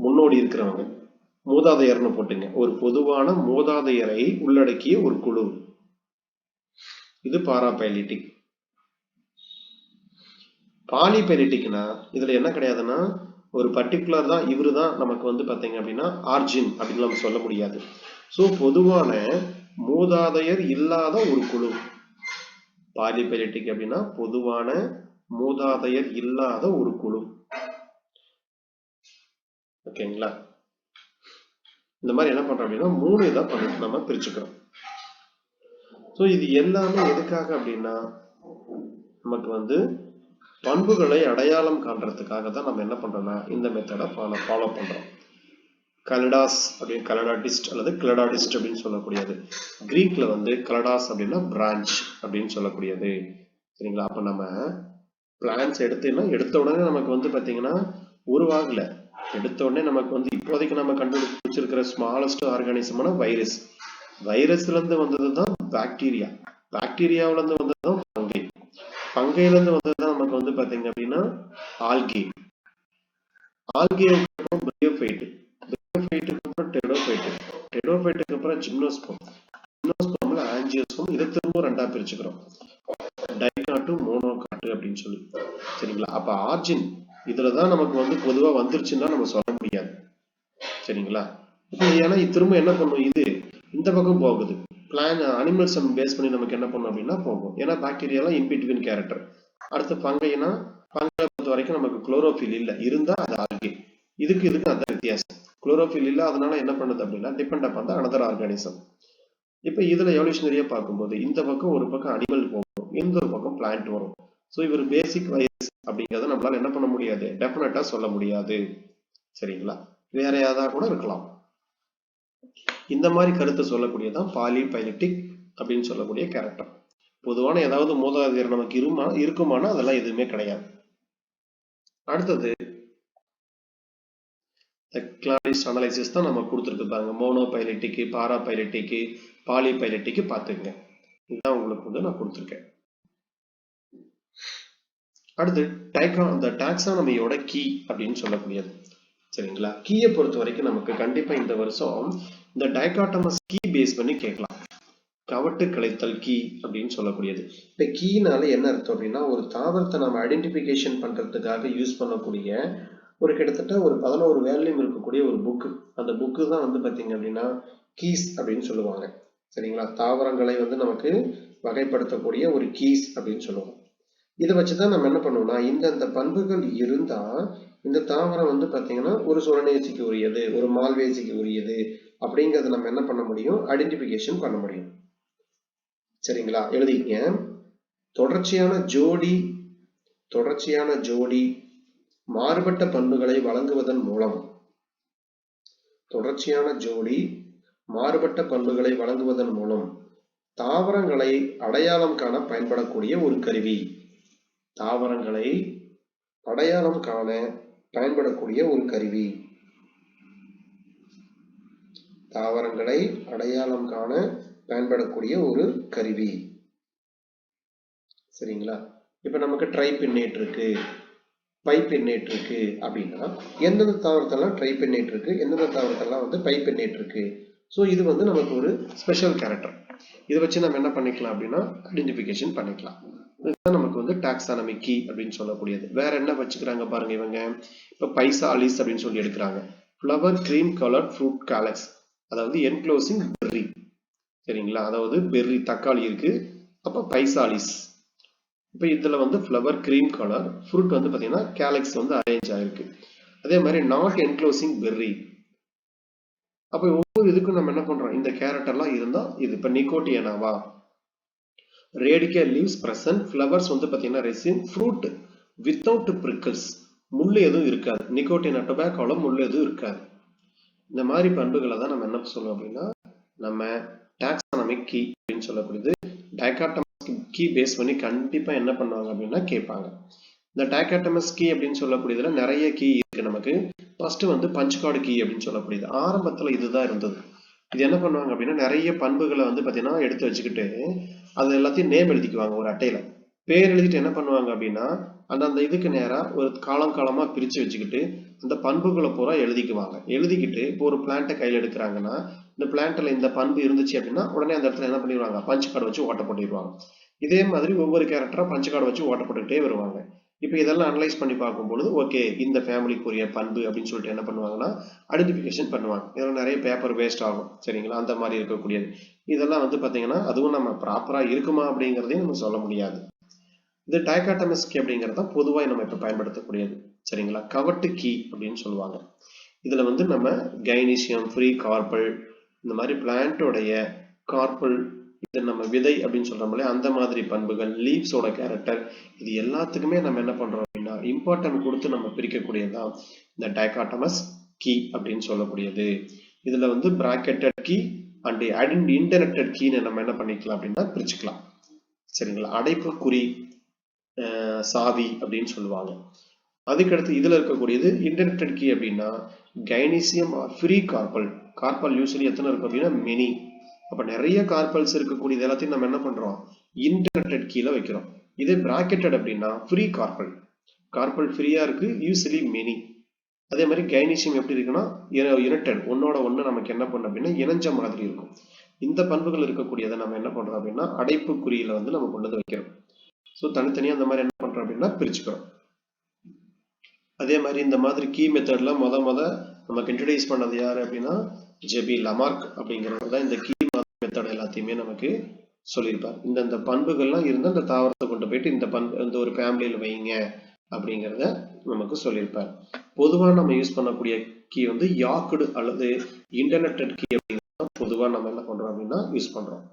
முன்னோடி இருக்கிறவங்க, மூதாதையர்னு போட்டுங்க. ஒரு பொதுவான மூதாதையரை உள்ளடக்கிய ஒரு குழு. இது பாராபைலிட்டிக். பாலிபைலிட்டிக்னா இதுல என்ன கிடையாதுன்னா ஒரு பர்டிகுலர் தான் இவரு தான் நமக்கு வந்து பாத்தீங்க அப்படின்னா ஆர்ஜின் அப்படின்னு நம்ம சொல்ல முடியாது. சோ பொதுவான மூதாதையர் இல்லாத ஒரு குழு. பாலிபைலிட்டிக் அப்படின்னா பொதுவான மூதாதையர் இல்லாத ஒரு குழு. ஓகேங்களா? இந்த மாதிரி என்ன பண்றோம் அப்படின்னா 3 இதை நம்ம பிரிச்சுக்கிறோம். ஸோ இது எல்லாமே எதுக்காக அப்படின்னா நமக்கு வந்து பண்புகளை அடையாளம் காண்றதுக்காக தான் நம்ம என்ன பண்றோம்னா இந்த மெத்தடை ஃபாலோ பண்றோம். கலடாஸ் அப்படின்னு கலடாடிஸ்ட் அல்லது கிளடாடிஸ்ட் அப்படின்னு சொல்லக்கூடியது. கிரீக்ல வந்து கலடாஸ் அப்படின்னா பிரான்ச் அப்படின்னு சொல்லக்கூடியது. சரிங்களா? அப்ப நம்ம பிளான்ஸ் எடுத்த உடனே நமக்கு வந்து பாத்தீங்கன்னா உருவாகல. எடுத்த உடனே நமக்கு வந்து இப்போதைக்கு நம்ம கண்டுபிடிச்சிருக்கிற ஸ்மாலஸ்ட் ஆர்கானிசமான வைரஸ். வைரஸ்ல இருந்து வந்ததுதான் பாக்டீரியா. பாக்டீரியாவில இருந்து வந்ததுதான் பங்கை. பங்கையில இருந்து வந்ததுதான் நமக்கு வந்து பாத்தீங்க அப்படின்னா ஆல்கே. ஆல்கேவுக்கு அப்புறம் பிரியோஃபைட். பிரியோஃபைட்டுக்கு அப்புறம் டெடோஃபைட். டெடோஃபைட்டுக்கு அப்புறம் ஜிம்னோஸ்போம். ஜிம்னோஸ்போம்ல ஆஞ்சியோஸ்போம். இதை திரும்ப ரெண்டா பிரிச்சுக்கிறோம். டைகாட்டு, மோனோகாட்டு அப்படின்னு சொல்லி. சரிங்களா? அப்ப ஆர்ஜின் இதுலதான் நமக்கு வந்து பொதுவா வந்துருச்சுன்னா நம்ம சொல்ல முடியாது. சரிங்களா? ஏன்னா திரும்ப என்ன பண்ணும், இது இந்த பக்கம் போகுது. பிளான் அனிமல்ஸ் பேஸ் பண்ணி நமக்கு என்ன பண்ணும் அப்படின்னா போகும். ஏன்னா பாக்டீரியாலாம் இன்பிட்வீன் கேரக்டர். அடுத்து பங்கைனா பங்கை பொறுத்த வரைக்கும் நமக்கு குளோரோஃபில் இல்லை, இருந்தா அது ஆல்கே. இதுக்கு அந்த வித்தியாசம். குளோரோஃபில் இல்லை, அதனால என்ன பண்ணுது அப்படின்னா டிபெண்ட் அப்பான் அனதர் ஆர்கானிசம். இப்ப இதுல எவல்யூஷனரியா பார்க்கும்போது இந்த பக்கம் ஒரு பக்கம் அனிமல் போகும், இந்த ஒரு பக்கம் பிளான்ட் வரும். ஸோ இவர் பேசிக் வைரஸ் அப்படிங்கிறத நம்மளால என்ன பண்ண முடியாது, டெஃபினட்டா சொல்ல முடியாது. சரிங்களா? வேற ஏதாவது கூட இருக்கலாம். இந்த மாதிரி கருத்தை சொல்லக்கூடியதான் பாலிபைலிட்டிக் அப்படின்னு சொல்லக்கூடிய கேரக்டர். பொதுவான ஏதாவது மூதாதையர் நமக்கு இருக்குமானா அதெல்லாம் எதுவுமே கிடையாது. அடுத்தது கிளாடிஸ்ட் அனலைசிஸ் தான் நம்ம கொடுத்துருக்குறாங்க. மோனோபைலிட்டிக்கு, பாராபைலிட்டிக்கு, பாலிபைலிட்டிக்கு பார்த்துங்க. இதுதான் உங்களுக்கு வந்து நான் கொடுத்துருக்கேன். அடுத்து அந்த டாக்ஸானமியோட கீ அப்படின்னு சொல்லக்கூடியது. சரிங்களா? கீயை பொறுத்த வரைக்கும் நமக்கு கண்டிப்பா இந்த வருஷம் இந்த டைகாட்டமஸ் கீ பேஸ் பண்ணி கேட்கலாம். கவட்டு கலைத்தல் கீ அப்படின்னு சொல்லக்கூடியது. இப்ப கீனால என்ன அர்த்தம் அப்படின்னா ஒரு தாவரத்தை நம்ம ஐடென்டிபிகேஷன் பண்றதுக்காக யூஸ் பண்ணக்கூடிய ஒரு கிட்டத்தட்ட ஒரு 11 வேல்யூம் இருக்கக்கூடிய ஒரு புக்கு. அந்த புக்கு தான் வந்து பாத்தீங்க அப்படின்னா கீஸ் அப்படின்னு சொல்லுவாங்க. சரிங்களா? தாவரங்களை வந்து நமக்கு வகைப்படுத்தக்கூடிய ஒரு கீஸ் அப்படின்னு சொல்லுவோம். இதை வச்சுதான் நம்ம என்ன பண்ணுவோம்னா இந்த பண்புகள் இருந்தா இந்த தாவரம் வந்து பாத்தீங்கன்னா ஒரு சுரணேசிக்கு உரியது, ஒரு மால்வேசிக்கு உரியது அப்படிங்கறத நம்ம என்ன பண்ண முடியும், ஐடென்டிபிகேஷன் பண்ண முடியும். சரிங்களா? எழுதிக்கங்க. தொடர்ச்சியான ஜோடி மாறுபட்ட பண்புகளை வழங்குவதன் மூலம் தாவரங்களை அடையாளம் காண பயன்படக்கூடிய ஒரு கருவி. சரிங்களா? இப்ப நமக்கு ட்ரைபின்னேட் இருக்கு, பைபின்னேட் இருக்கு அப்படின்னா எந்தெந்த தாவரத்தெல்லாம் ட்ரைபின்னேட் இருக்கு, எந்தெந்த தாவரத்தெல்லாம் வந்து பைபின்னேட் இருக்கு. ஸோ இது வந்து நமக்கு ஒரு ஸ்பெஷல் கேரக்டர். இதை வச்சு நம்ம என்ன பண்ணிக்கலாம் அப்படின்னா ஐடென்டிஃபிகேஷன் பண்ணிக்கலாம். இதுதான் நமக்கு வந்து டாக்ஸானமி கீ அப்படின்னு சொல்லக்கூடியது. வேற என்ன வச்சுக்கிறாங்க பாருங்க இவங்க. இப்ப பைசாலிஸ் அப்படின்னு சொல்லி எடுக்கிறாங்க. ஃப்ளவர் கிரீம் கலர்ட் ஃப்ரூட் காலக்ஸ், அதாவது என்க்ளோசிங் பெர்ரி. சரிங்களா? அதாவது பெர்ரி தக்காளி இருக்கு, அப்ப பைசாலிஸ். இப்போ இதுல வந்து ஃப்ளவர் கிரீம் கலர், ஃப்ரூட் வந்து பாத்தீங்கன்னா கேலக்ஸ் வந்து அரேஞ்ச் ஆயிருக்கு. அதே மாதிரி நாட் என்க்ளோசிங் பெர்ரி. அப்போ ஒவ்வொரு இதுக்கும் நம்ம என்ன பண்றோம், இந்த கேரக்டர்லாம் இருந்தா இது. இப்போ நிக்கோட்டியனாவா, ரேடிக்கல் லீவ்ஸ் பிரசன்ட், ஃப்ளவர்ஸ் வந்து பாத்தீங்கன்னா ரெசின், ஃப்ரூட் வித்தவுட் பிரிக்கிள்ஸ், முள்ளு எதுவும் இருக்காது. நிக்கோட்டினா டொபாக்கோல முள்ளு எதுவும் இருக்காது. இந்த மாதிரி பண்புகளை தான் நம்ம என்ன சொல்லுவோம் அப்படின்னா நம்ம டாக்ஸானமிக் கீ அப்படின்னு சொல்லக்கூடியது. டைகாட்டமஸ் கீ பேஸ் பண்ணி கண்டிப்பா என்ன பண்ணுவாங்க அப்படின்னா கேட்பாங்க. இந்த டைகாட்டமஸ் கீ அப்படின்னு சொல்லக்கூடியதுல நிறைய கீ இருக்கு நமக்கு. ஃபர்ஸ்ட் வந்து பஞ்ச் கார்டு கீ அப்படின்னு சொல்லக்கூடியது. ஆரம்பத்துல இதுதான் இருந்தது. இது என்ன பண்ணுவாங்க அப்படின்னா நிறைய பண்புகளை வந்து பாத்தீங்கன்னா எடுத்து வச்சுக்கிட்டு அது எல்லாத்தையும் நேம் எழுதிக்குவாங்க ஒரு அட்டையில. பேர் எழுதிட்டு என்ன பண்ணுவாங்க அப்படின்னா அந்த இதுக்கு நேரா ஒரு காலமா பிரிச்சு வச்சுக்கிட்டு அந்த பண்புகளை பூரா எழுதிக்குவாங்க. எழுதிக்கிட்டு இப்போ ஒரு பிளான்ட்டை கையில் எடுக்கிறாங்கன்னா இந்த பிளான்ட்ல இந்த பண்பு இருந்துச்சு அப்படின்னா உடனே அந்த இடத்துல என்ன பண்ணிடுவாங்க, பஞ்ச் கார்டு வச்சு ஓட்ட போட்டிடுவாங்க. இதே மாதிரி ஒவ்வொரு கேரக்டரா பஞ்ச் கார்டு வச்சு ஓட்ட போட்டுக்கிட்டே வருவாங்க. இப்போ இதெல்லாம் அனலைஸ் பண்ணி பார்க்கும்பொழுது ஓகே இந்த ஃபேமிலிக்குரிய பண்பு அப்படின்னு சொல்லிட்டு என்ன பண்ணுவாங்கன்னா ஐடென்டிஃபிகேஷன் பண்ணுவாங்க. இதெல்லாம் நிறைய பேப்பர் வேஸ்ட் ஆகும் சரிங்களா, அந்த மாதிரி இருக்கக்கூடியது. இதெல்லாம் வந்து பார்த்தீங்கன்னா அதுவும் நம்ம ப்ராப்பரா இருக்குமா அப்படிங்கிறதையும் நம்ம சொல்ல முடியாது. இது டைகாட்டமஸ் கீ அப்படிங்கிறது தான் பொதுவாக நம்ம இப்போ பயன்படுத்தக்கூடியது சரிங்களா. கவட்டு கீ அப்படின்னு சொல்லுவாங்க. இதுல வந்து நம்ம கைனீசியம், ஃப்ரீ கார்பல், இந்த மாதிரி பிளான்ட்டோடைய கார்பல், இது நம்ம விதை அப்படின்னு சொல்றோம்ல அந்த மாதிரி பண்புகள், லீவ்ஸோட கேரக்டர், இது எல்லாத்துக்குமே நம்ம என்ன பண்றோம் அப்படின்னா இம்பார்ட்டன்ட் கொடுத்து நம்ம பிரிக்கக்கூடியதுதான் இந்த டைகாட்டமஸ் கீ அப்படின்னு சொல்லக்கூடியது. இதுல வந்து பிராக்கெட்டட் கீ அண்ட் இன்டர்நெட்டட் கீன்னு நம்ம என்ன பண்ணிக்கலாம் அப்படின்னா பிரிச்சுக்கலாம் சரிங்களா. அடைப்பு குறி சாவி அப்படின்னு சொல்லுவாங்க. அதுக்கடுத்து இதுல இருக்கக்கூடியது இன்டர்நெட்டட் கீ அப்படின்னா gynoecium or free carpel. Carpel usually எத்தனை இருக்கும் அப்படின்னா மெனி. அப்ப நிறைய கார்பல்ஸ் இருக்கக்கூடியது எல்லாத்தையும் நம்ம என்ன பண்றோம் இன்டர்நெட்டட் கீழ வைக்கிறோம். இதே பிராக்கெட்டட் அப்படின்னா ஃப்ரீ கார்பல், கார்பல் ஃப்ரீயா இருக்கு, யூஸ்வலி மெனி. அதே மாதிரி கைனீசியம் எப்படி இருக்குன்னா யுனைடெட், ஒன்னோட ஒண்ணு நமக்கு என்ன பண்ணும் அப்படின்னா இணைஞ்ச மாதிரி இருக்கும். இந்த பண்புகள் இருக்கக்கூடியதை நம்ம என்ன பண்றோம் அப்படின்னா அடைப்பு குறியில வந்து நம்ம கொண்டு வந்து வைக்கிறோம். ஸோ தனித்தனியா அந்த மாதிரி என்ன பண்றோம் அப்படின்னா பிரிச்சுக்கிறோம். அதே மாதிரி இந்த மாதிரி கீ மெத்தட்ல நமக்கு இன்ட்ரடியூஸ் பண்ணது யாரு அப்படின்னா ஜெபி லமார்க் அப்படிங்கிறவர் தான் இந்த கீ மெத்தட் எல்லாத்தையுமே நமக்கு சொல்லியிருப்பார். இந்த பண்புகள்லாம் இருந்து அந்த தாவரத்தை கொண்டு போயிட்டு இந்த ஒரு ஃபேமிலியில வைங்க அப்படிங்கிறத நமக்கு சொல்லியிருப்பார். பொதுவாக நம்ம யூஸ் பண்ணக்கூடிய கீ வந்து யாக்குடு அல்லது இன்டர்நெட்டட் கீ அப்படிங்கிறத பொதுவாக நம்ம என்ன பண்றோம் அப்படின்னா யூஸ் பண்றோம்.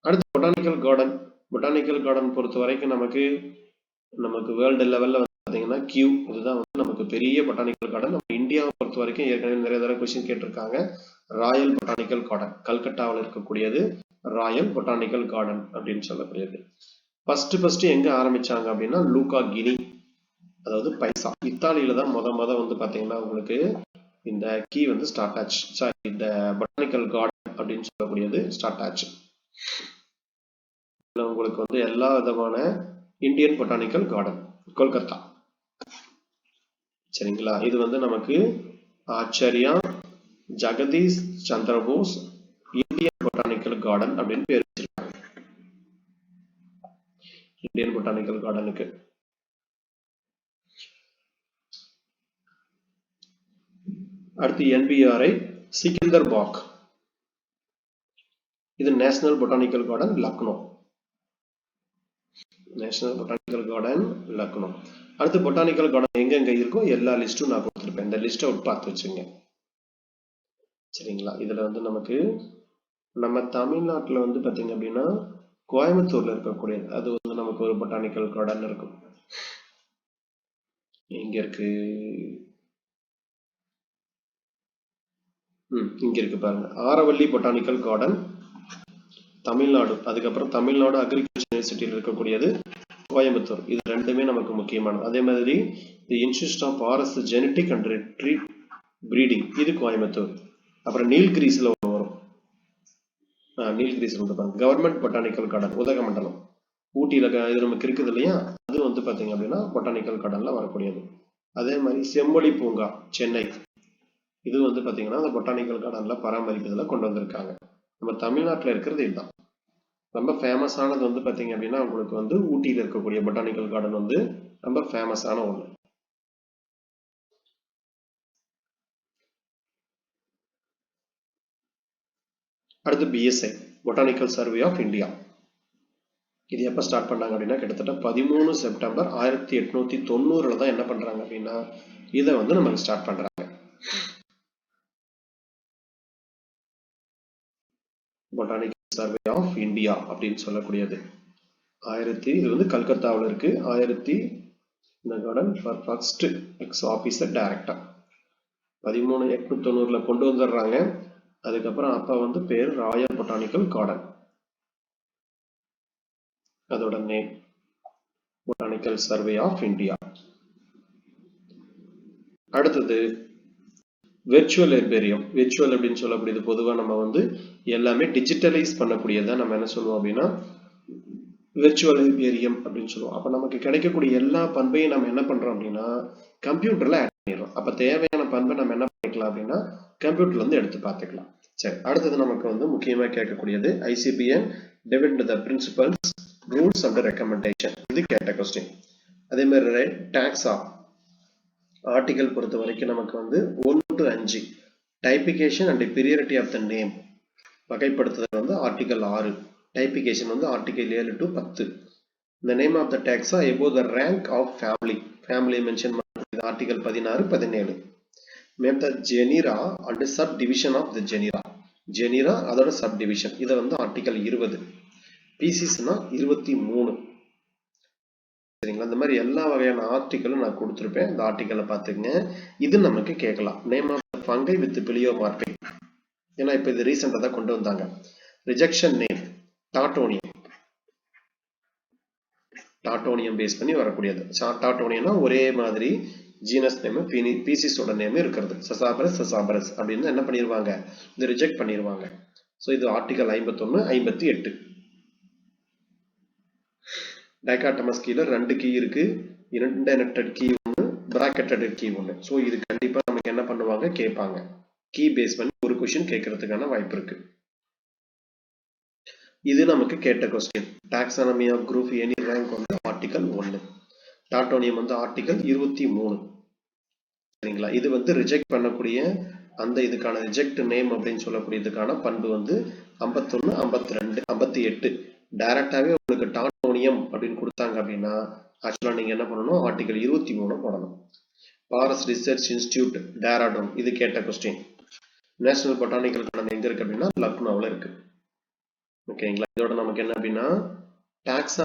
அடுத்து பொட்டானிக்கல் கார்டன். பொட்டானிக்கல் கார்டன் பொறுத்த வரைக்கும் நமக்கு வேர்ல்டு லெவல்ல பார்த்தீங்கன்னா கியூ, இதுதான் வந்து நமக்கு பெரிய பொட்டானிக்கல் கார்டன். நம்ம இந்தியாவை பொறுத்த வரைக்கும் ஏற்கனவே நிறைய தடவை கொஸ்டின் கேட்டிருக்காங்க. ராயல் பொட்டானிக்கல் கார்டன் கல்கட்டாவில் இருக்கக்கூடியது ராயல் பொட்டானிக்கல் கார்டன் அப்படின்னு சொல்லக்கூடியது. ஃபர்ஸ்ட் எங்க ஆரம்பிச்சாங்க அப்படின்னா லூகா கினி, அதாவது பைசா, இத்தாலியில தான் முத வந்து பாத்தீங்கன்னா உங்களுக்கு இந்த கீ வந்து ஸ்டார்ட் ஆச்சு. சாரி, இந்த பொட்டானிக்கல் கார்டன் அப்படின்னு சொல்லக்கூடியது ஸ்டார்ட் ஆச்சு. உங்களுக்கு வந்து எல்லா விதமான இந்தியன் பொட்டானிக்கல் கார்டன் கொல்கத்தா சரிங்களா. இது வந்து நமக்கு Acharya Jagadish Chandrabose Indian botanical garden அப்படின்னு பேர் வச்சிருக்காங்க. இந்தியன் பொட்டானிக்கல் கார்டனுக்கு அடுத்து என்பிஆர்ஐ சிக்கந்தர் பாக், இது national botanical garden Lucknow. National botanical garden Lucknow. அடுத்து பொட்டானிக்கல் கார்டன் எங்க இருக்கோ எல்லா லிஸ்டும் நான் கொடுத்துருப்பேன். இந்த லிஸ்ட்டை பார்த்து வச்சுங்க சரிங்களா. இதுல வந்து நமக்கு நம்ம தமிழ்நாட்டில் வந்து பாத்தீங்க அப்படின்னா கோயம்புத்தூர்ல இருக்கக்கூடியது அது வந்து நமக்கு ஒரு பொட்டானிக்கல் கார்டன் இருக்கும். எங்க இருக்கு, இங்க இருக்கு பாருங்க, ஆரவல்லி பொட்டானிக்கல் கார்டன் தமிழ்நாடு. அதுக்கப்புறம் தமிழ்நாடு அக்ரிகல்ச்சர் யூனிவர்சிட்டியில் இருக்கக்கூடியது கோயம்புத்தூர். இது ரெண்டுமே நமக்கு முக்கியமானது. அதே மாதிரி the institute of forest genetic and retrieve breeding, இது கோயம்புத்தூர். அப்புறம் நீல்கிரிஸ்ல வரும், நீல்கிரிஸ் வந்து பாருங்க கவர்மெண்ட் பொட்டானிக்கல் கார்டன் உதகமண்டலம், ஊட்டியில இது நமக்கு இருக்குது இல்லையா, அது வந்து பாத்தீங்க அப்படின்னா பொட்டானிக்கல் கார்டன்ல வரக்கூடியது. அதே மாதிரி செம்மொழி பூங்கா சென்னை, இது வந்து பாத்தீங்கன்னா அந்த பொட்டானிக்கல் கார்டன்ல பராமரிப்பதில் கொண்டு வந்திருக்காங்க. நம்ம தமிழ்நாட்டில் இருக்கிறது இதுதான். ரொம்ப ஃபேமஸானது வந்து பாத்தீங்க அப்படின்னா உங்களுக்கு வந்து ஊட்டியில் இருக்கக்கூடிய பொட்டானிக்கல் கார்டன் வந்து ரொம்ப ஃபேமஸான ஒன்று. அடுத்து BSI botanical survey of India. இது எப்ப ஸ்டார்ட் பண்ணாங்க அப்படின்னா கிட்டத்தட்ட 13 செப்டம்பர் 1890 தான் என்ன பண்றாங்க அப்படின்னா இதை வந்து நமக்கு ஸ்டார்ட் பண்றாங்க. பொட்டானிக்கல் சர்வே ஆஃப் இந்தியா அப்படின்னு சொல்லக்கூடியது இது வந்து கல்கத்தாவில் இருக்கு. 13 கொண்டு வந்துடுறாங்க. அதுக்கப்புறம் அப்ப வந்து பேர் ராயல் பொட்டானிக்கல் கார்டன், அதோட name botanical survey of India. அடுத்தது வெர்ச்சுவல் ஹெர்பேரியம். வெர்ச்சுவல் அப்படின்னு சொல்லக்கூடியது பொதுவாக நம்ம வந்து எல்லாமே டிஜிட்டலைஸ் பண்ணக்கூடியதான் நம்ம என்ன சொல்லுவோம் அப்படின்னா வெர்ச்சுவல் ஹெர்பேரியம் அப்படின்னு சொல்லுவோம். அப்ப நமக்கு கிடைக்கக்கூடிய எல்லா பண்பையும் நம்ம என்ன பண்றோம் அப்படின்னா கம்ப்யூட்டர்ல ஆட் பண்ணிடுறோம். அப்ப தேவையான பண்பை நம்ம என்ன பண்ணிக்கலாம் அப்படின்னா கம்ப்யூட்டர்ல இருந்து எடுத்து பார்த்துக்கலாம். சரி, அடுத்தது நமக்கு வந்து முக்கியமா கேட்கக்கூடியது ICBN divide the principles rules and recommendation. இது கேட்ட கொஸ்டின். அதே மாதிரி டாக்ஸா ஆர்டிகல் பொறுத்த வரைக்கும் நமக்கு வந்து 1 to 5 typification and priority of the name வகைப்படுத்துதல் வந்து ஆர்டிகல் 6, டைபிகேஷன் வந்து article 7 to 10. The name of the taxa above the rank of family mention பண்ணுறது article 16, 17. Name the genera and subdivision of the genera அதோட subdivision இதை வந்து ஆர்டிகல் 20. பீசிஸ்னா 23. சரிங்களா, இந்த மாதிரி எல்லா வகையான ஆர்டிகலும் நான் கொடுத்துருப்பேன். இந்த ஆர்டிகலை பார்த்துங்க. இது நமக்கு கேட்கலாம். Name of the fungi with pleomorphic, ஏன்னா இப்போ இது ரீசெண்டாக தான் கொண்டு வந்தாங்க. ரிஜெக்ஷன் நேம் டாட்டோனியம் பேஸ் பண்ணி வரக்கூடியது. டாட்டோனியம்னா ஒரே மாதிரி ஜீனஸ் நேம் பீசிஸோட நேம் இருக்கிறது. சசாபரஸ் அப்படின்னு என்ன பண்ணிடுவாங்க, இது ரிஜெக்ட் பண்ணிடுவாங்க. ஸோ இது ஆர்டிகல் 51, 58. டைகாட்டமஸ் கீழே 2 கீ இருக்கு. இன்டெனக்டட் கீ ஒன்று, பிராக்கெட்டட் கீ ஒன்று. ஸோ இது கண்டிப்பா நமக்கு என்ன பண்ணுவாங்க, கேட்பாங்க. கீ பேஸ் பண்ணி ஒரு கொஸ்டின் கேட்கறதுக்கான வாய்ப்பு இருக்கு. இது நமக்கு கேட்ட question. Taxonomy of group any rank வந்து ஆர்டிகல் 1. டாட்டோனியம் வந்து ஆர்டிகல் 23. சரிங்களா, இது வந்து ரிஜெக்ட் பண்ணக்கூடிய அந்த இதுக்கான ரிஜெக்ட் நேம் அப்படின்னு சொல்லக்கூடியதுக்கான பண்பு வந்து 51, 52, 58. டைரக்டாவே உங்களுக்கு டாட்டோனியம் அப்படின்னு கொடுத்தாங்க அப்படின்னா ஆக்சுவலா நீங்க என்ன பண்ணணும், ஆர்டிகல் 23 போடணும். ஃபாரஸ்ட் ரிசர்ச் இன்ஸ்டிடியூட் டேராடூன், இது கேட்ட கொஸ்டின். நேஷனல் பொட்டானிக்கல் கார்டன் எங்க இருக்கு அப்படின்னா லக்னோவில் இருக்கு. ஓகேங்களா, இதோட நமக்கு என்ன அப்படின்னா டாக்ஸா